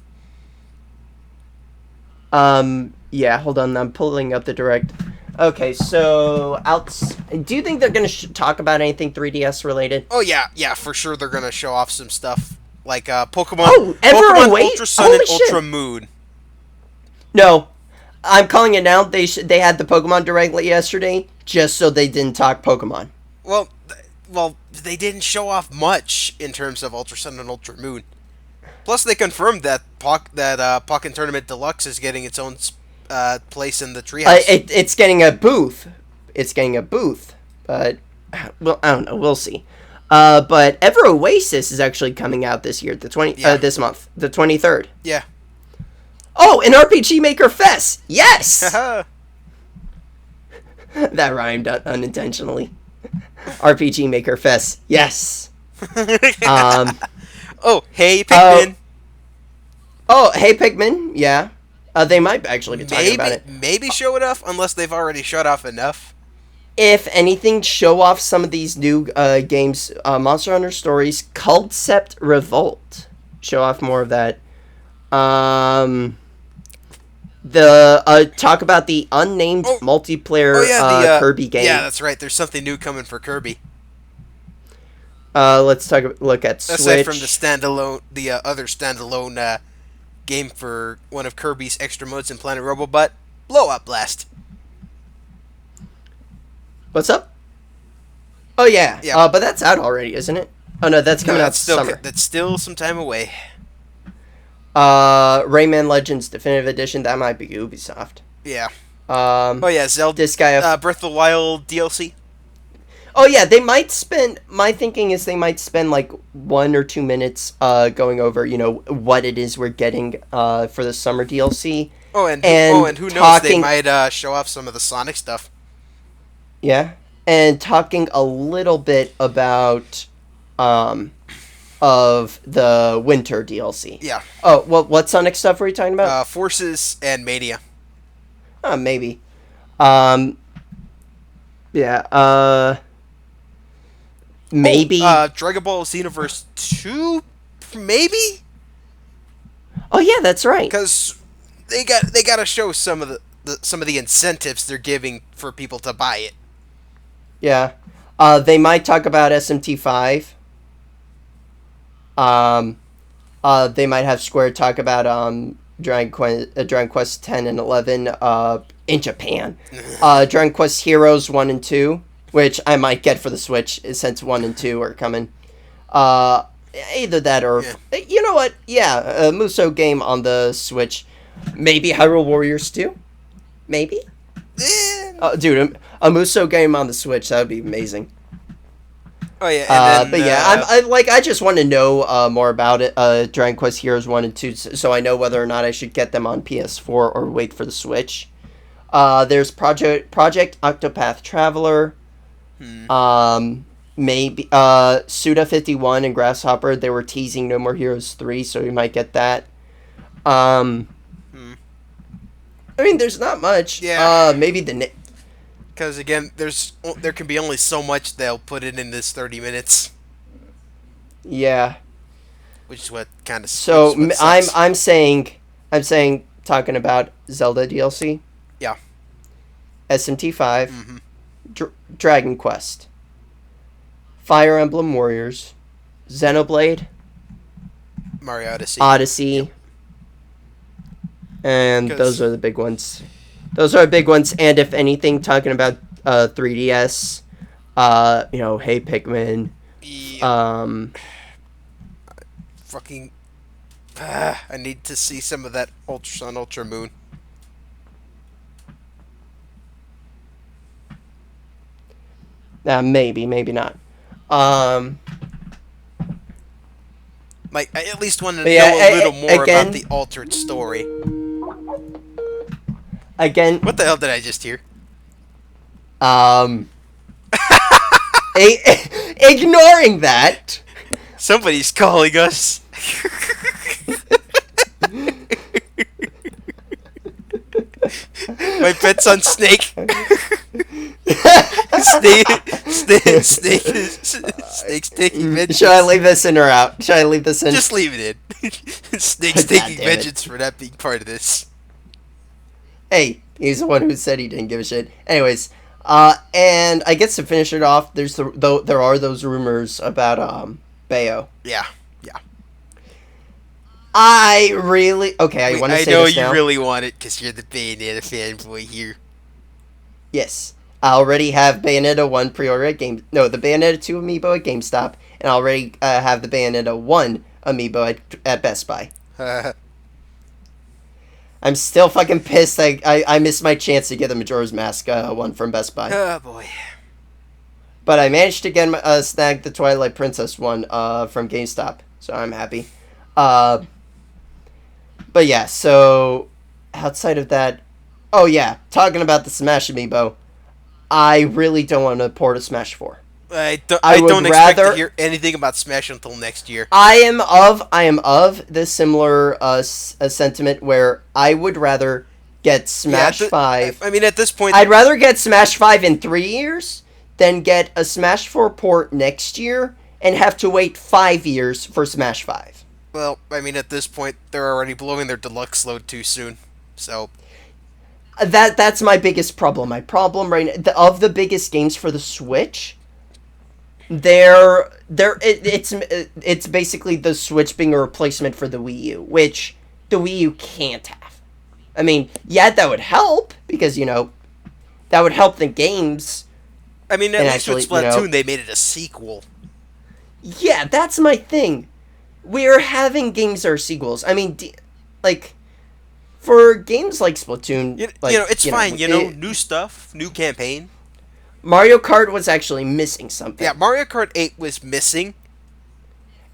Yeah, hold on. I'm pulling up the direct. Okay, so do you think they're gonna talk about anything 3DS related? Oh yeah, for sure they're gonna show off some stuff like Pokemon. Oh, Pokemon Await? Ultra Sun Holy and shit. Ultra Moon. No, I'm calling it now. They had the Pokemon Direct yesterday just so they didn't talk Pokemon. Well, they didn't show off much in terms of Ultra Sun and Ultra Moon. Plus, they confirmed that Pokken Tournament Deluxe is getting its own place in the treehouse. It's getting a booth. But well, I don't know. We'll see. But Ever Oasis is actually coming out this year, this month, the 23rd. Yeah. Oh, an RPG Maker Fest! Yes! That rhymed unintentionally. RPG Maker Fest, yes! Oh, hey, Pikmin! Hey, Pikmin, yeah. They might actually be talking about it. Maybe show it off, unless they've already showed off enough. If anything, show off some of these new games, Monster Hunter Stories, Concept Revolt. Show off more of that. Talk about the unnamed multiplayer Kirby game. Yeah, that's right. There's something new coming for Kirby. Let's look at Switch. Aside from the other standalone game for one of Kirby's extra modes in Planet Robobot, Blow Up Blast. What's up? Oh yeah. Yeah. But that's out already, isn't it? Oh no, that's coming out summer. That's still some time away. Rayman Legends Definitive Edition, that might be Ubisoft. Yeah. Zelda. This guy. Breath of the Wild DLC. Oh yeah, they might spend. My thinking is they might spend like 1 or 2 minutes going over, what it is we're getting for the summer DLC. And who knows? They might show off some of the Sonic stuff. Yeah, and talking a little bit about of the winter DLC. Yeah. Oh, what Sonic stuff were you talking about? Forces and Mania. Maybe. Yeah. Maybe. Dragon Ball Xenoverse 2, maybe. Oh yeah, that's right. Because they got to show some of the incentives they're giving for people to buy it. Yeah. They might talk about SMT5. They might have Square talk about Dragon Quest 10 and 11 in Japan. Dragon Quest Heroes 1 and 2, which I might get for the Switch since 1 and 2 are coming. Either that or you know what? Yeah, a Musou game on the Switch. Maybe Hyrule Warriors 2? Maybe? Dude, a Musou game on the Switch, that would be amazing. Oh yeah, and then, I just want to know more about it. Dragon Quest Heroes 1 and 2, so I know whether or not I should get them on PS4 or wait for the Switch. There's Project Octopath Traveler. maybe Suda 51 and Grasshopper, they were teasing No More Heroes 3, so we might get that. I mean, there's not much. Yeah. Maybe the Because again, there can be only so much they'll put in this 30 minutes, yeah. which is what kind of. So I'm saying talking about Zelda DLC. Yeah. SMT5, Dragon Quest, Fire Emblem Warriors, Xenoblade, Mario Odyssey. Odyssey, and 'Cause- those are the big ones. Those are big ones, and if anything, talking about 3DS, Hey Pikmin, Yeah, fucking. I need to see some of that Ultra Sun, Ultra Moon. maybe not. Like, I at least want to But know yeah, a little more again- about the altered story. Again, What the hell did I just hear? ignoring that. Somebody's calling us. My pet's on Snake. Snake's taking vengeance. Should I leave this in or out? Should I leave this in? Just leave it in. Snake's God taking damn it. vengeance for not being part of this. Hey, he's the one who said he didn't give a shit. Anyways, and I guess to finish it off, there are those rumors about Bayo. Yeah. I really I want to I say know this you now. really want it because you're the Bayonetta fanboy here. Yes, I already have Bayonetta 1 pre-order at the Bayonetta 2 amiibo at GameStop, and I already have the Bayonetta 1 amiibo at Best Buy. I'm still fucking pissed. I missed my chance to get the Majora's Mask one from Best Buy. Oh boy. But I managed to get snag the Twilight Princess one from GameStop, so I'm happy. But yeah, so outside of that, oh yeah, talking about the Smash amiibo, I really don't want to port a Smash 4. I would don't expect rather- to hear anything about Smash until next year. I am of the similar sentiment where I would rather get Smash 5. I mean, at this point, I'd rather get Smash 5 in 3 years than get a Smash 4 port next year and have to wait 5 years for Smash 5. well, I mean, at this point, they're already blowing their deluxe load too soon. So, That's my biggest problem. My problem right now, of the biggest games for the Switch, it's basically the Switch being a replacement for the Wii U, which the Wii U can't have. I mean, yeah, that would help because that would help the games. I mean, at And least with actually, Splatoon, they made it a sequel. Yeah, that's my thing. We're having games that are sequels. I mean, for games like Splatoon, It's fine. New stuff, new campaign. Mario Kart was actually missing something. Yeah, Mario Kart 8 was missing.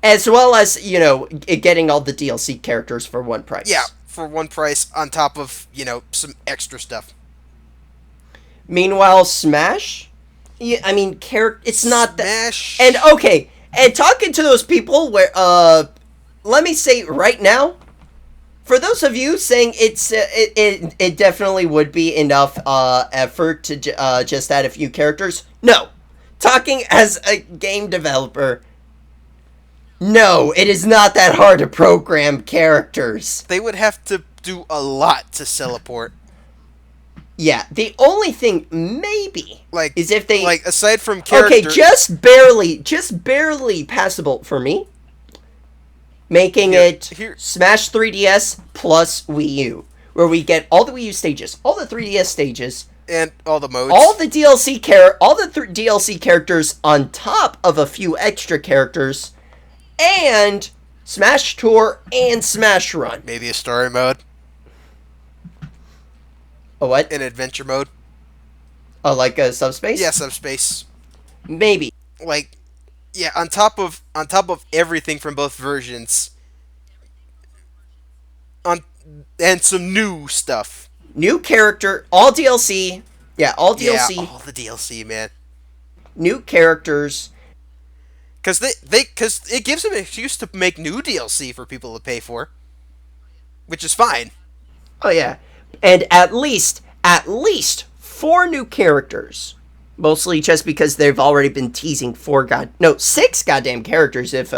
As well as, getting all the DLC characters for one price. Yeah, for one price on top of, some extra stuff. Meanwhile, Smash, I mean, it's not that. Smash. And okay, and talking to those people where, let me say right now, for those of you saying it definitely would be enough effort to just add a few characters, no. Talking as a game developer, no, it is not that hard to program characters. They would have to do a lot to sell a port. Yeah, the only thing maybe is if they aside from character. Okay, just barely passable for me. Making it Smash 3DS plus Wii U, where we get all the Wii U stages, all the 3DS stages, and all the modes, all the DLC DLC characters on top of a few extra characters, and Smash Tour and Smash Run. Maybe a story mode. A what? An adventure mode. Oh, like a Subspace? Yeah, Subspace. Maybe. Yeah, on top of everything from both versions. And some new stuff. New character, all DLC. Yeah, all DLC. Yeah, all the DLC, man. New characters, Because it gives them an excuse to make new DLC for people to pay for, which is fine. Oh yeah, and at least 4 new characters. Mostly just because they've already been teasing 6 goddamn characters if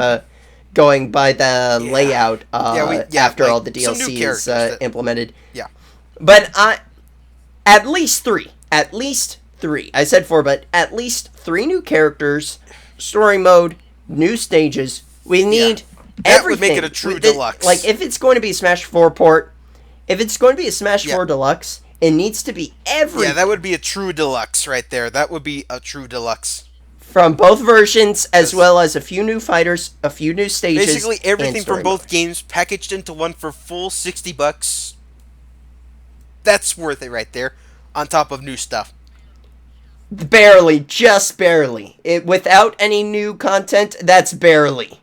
going by the layout after all the DLC is implemented. Yeah. But at least 3. At least 3. I said 4, but at least 3 new characters, story mode, new stages. We need everything. That would make it a true deluxe. Like, if it's going to be a Smash 4 port, if it's going to be a Smash 4 Deluxe, it needs to be everything. Yeah, that would be a true deluxe right there. That would be a true deluxe. From both versions, as well as a few new fighters, a few new stages. Basically, everything from both modes. games packaged into one for full $60. That's worth it right there. On top of new stuff. Barely, just barely. Without any new content, that's barely.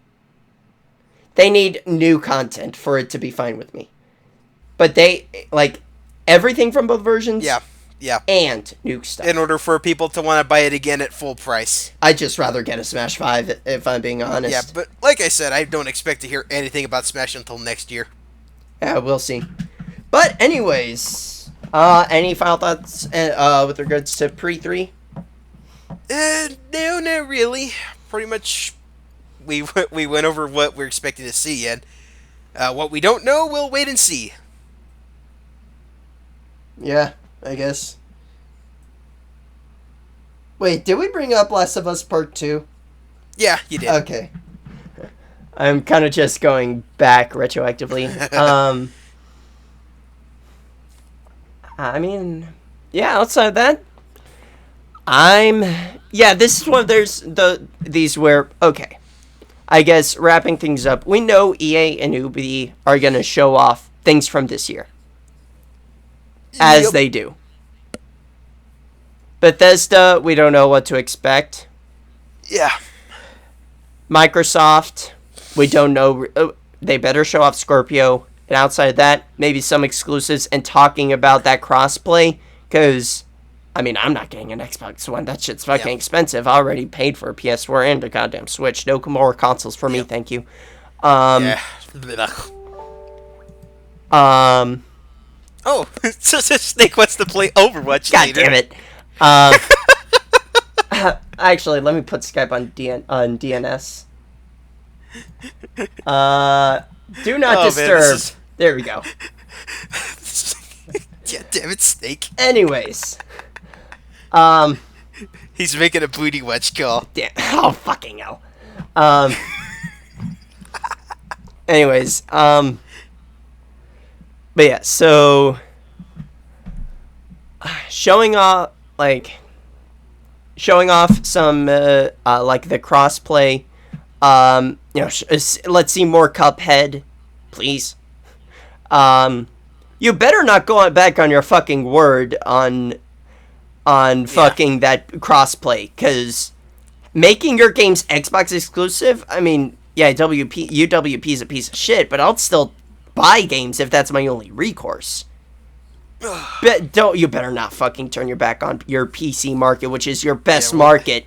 They need new content for it to be fine with me. But they, like, everything from both versions. Yeah. And new stuff. In order for people to want to buy it again at full price. I'd just rather get a Smash 5, if I'm being honest. Yeah, but like I said, I don't expect to hear anything about Smash until next year. Yeah, we'll see. But anyways, any final thoughts with regards to pre-3? No, not really. Pretty much, we went over what we're expecting to see, and what we don't know, we'll wait and see. Yeah, I guess. Wait, did we bring up Last of Us Part 2? Yeah, you did. Okay. I'm kind of just going back retroactively. I mean, yeah, outside of that, this is one of these where, okay, I guess wrapping things up, we know EA and Ubi are going to show off things from this year. As they do. Bethesda, we don't know what to expect. Yeah. Microsoft, we don't know. They better show off Scorpio. And outside of that, maybe some exclusives and talking about that crossplay. Because, I mean, I'm not getting an Xbox One. That shit's fucking expensive. I already paid for a PS4 and a goddamn Switch. No more consoles for me, thank you. Oh, Snake wants to play Overwatch God later. damn it. Actually, let me put Skype on DNS. Do not disturb. Man, There we go. Yeah, damn it, Snake. Anyways. He's making a booty watch call. Damn. Oh, fucking hell. Anyways, but yeah, so showing off some like the crossplay. Let's see more Cuphead, please. You better not go back on your fucking word on fucking that crossplay, because making your games Xbox exclusive, I mean, yeah, UWP is a piece of shit, but I'll still buy games if that's my only recourse. But you better not fucking turn your back on your PC market, which is your best market.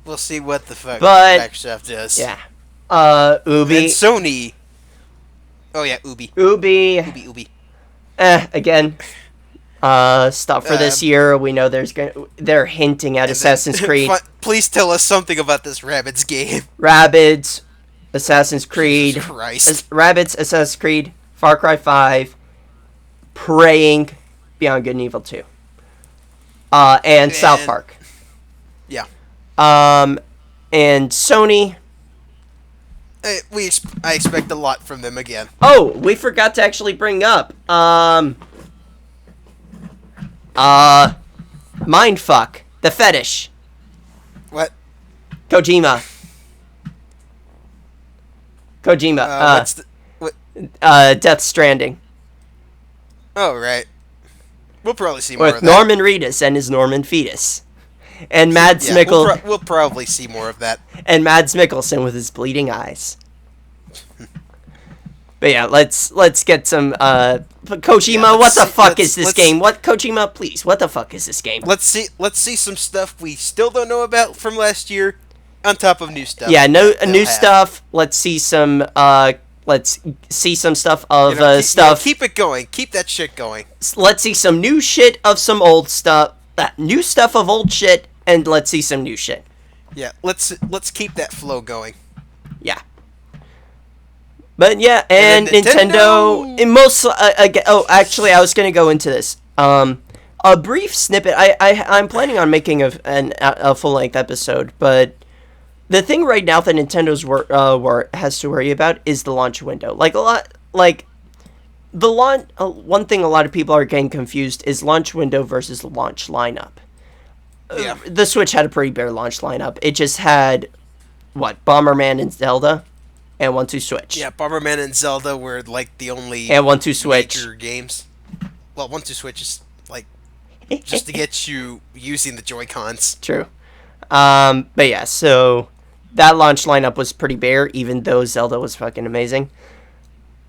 We'll see what the fuck Microsoft does. Yeah. Ubi. And Sony. Oh yeah, Ubi. Ubi. Again. Stuff for this year. We know they're hinting at Assassin's Creed. Please tell us something about this Rabbids game. Rabbids, Assassin's Creed. Jesus Christ. Rabbids, Assassin's Creed, Far Cry 5, Praying, Beyond Good and Evil 2. And South Park. Yeah. And Sony. I expect a lot from them again. Oh, we forgot to actually bring up. Mindfuck, the fetish. What? Kojima. Death Stranding. Oh, right. We'll probably see more with of that. Norman Reedus and his Norman fetus. And Mads Mikkelsen. We'll probably see more of that. And Mads Mikkelsen with his bleeding eyes. But yeah, let's get some Kojima. What the fuck is this game? What Kojima? Please, what the fuck is this game? Let's see some stuff we still don't know about from last year, On top of new stuff. Yeah, no they'll new have. stuff. Let's see some stuff of Keep it going. Keep that shit going. Let's see some new shit of some old stuff. New stuff of old shit, and let's see some new shit. Yeah, let's keep that flow going. Yeah. But yeah, and then Nintendo in most actually I was going to go into this. A brief snippet. I'm planning on making a full-length episode, but the thing right now that Nintendo's has to worry about is the launch window. One thing a lot of people are getting confused is launch window versus launch lineup. Yeah. The Switch had a pretty bare launch lineup. It just had Bomberman and Zelda, and 1-2 Switch. Yeah, Bomberman and Zelda were like the only and 1-2 Switch major games. Well, 1-2 Switch is like just to get you using the Joy-Cons. True. But yeah, so that launch lineup was pretty bare, even though Zelda was fucking amazing.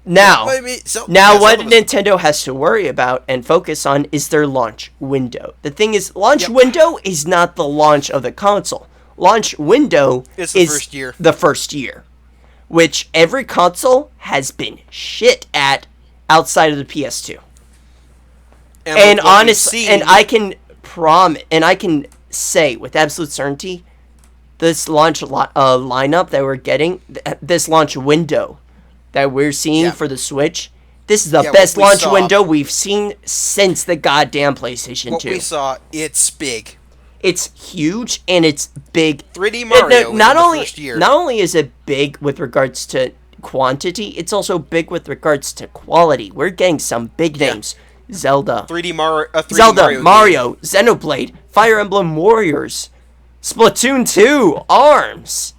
Now, what Nintendo has to worry about and focus on is their launch window. The thing is, launch window is not the launch of the console. Launch window is the first year, which every console has been shit at outside of the PS2. And honestly, and I can say with absolute certainty, this launch lineup that we're getting, this launch window that we're seeing for the Switch, this is the best launch window we've seen since the goddamn PlayStation 2. What we saw, it's big. It's huge, and it's big. 3D Mario first year. Not only is it big with regards to quantity, it's also big with regards to quality. We're getting some big names. Zelda. 3D Mario, Xenoblade, Fire Emblem Warriors, Splatoon 2, ARMS.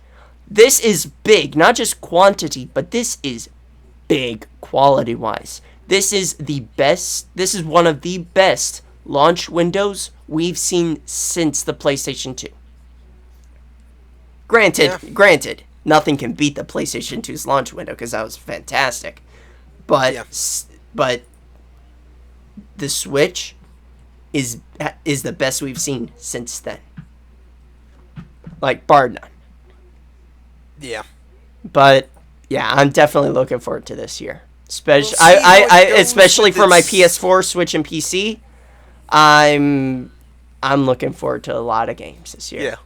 This is big, not just quantity, but this is big quality-wise. This is one of the best launch windows we've seen since the PlayStation 2. Granted, nothing can beat the PlayStation 2's launch window because that was fantastic. But the Switch is the best we've seen since then. Bar none. Yeah. But yeah, I'm definitely looking forward to this year. Especially for my PS4, Switch, and PC. I'm looking forward to a lot of games this year. Yeah.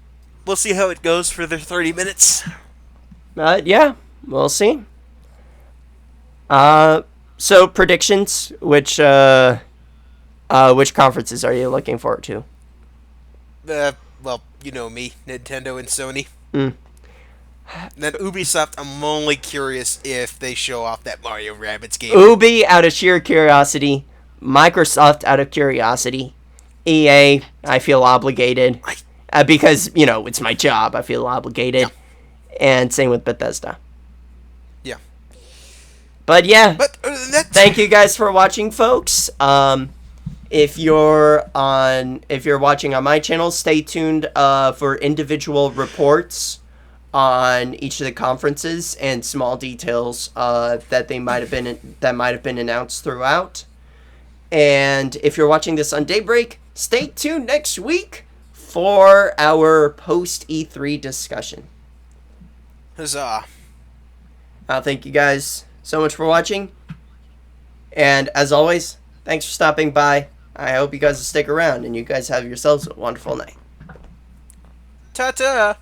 We'll see how it goes for the 30 minutes. Yeah, we'll see. So predictions, which conferences are you looking forward to? Well, you know me, Nintendo and Sony. Mm. Then Ubisoft, I'm only curious if they show off that Mario Rabbids game. Ubi out of sheer curiosity. Microsoft out of curiosity. EA, I feel obligated. Because, it's my job. I feel obligated. Yeah. And same with Bethesda. Yeah. But yeah. But other than that, thank you guys for watching, folks. If you're watching on my channel, stay tuned for individual reports on each of the conferences and small details that might have been announced throughout. And if you're watching this on Daybreak, stay tuned next week for our post E3 discussion. Huzzah! Thank you guys so much for watching, and as always, thanks for stopping by. I hope you guys will stick around, and you guys have yourselves a wonderful night. Ta-ta!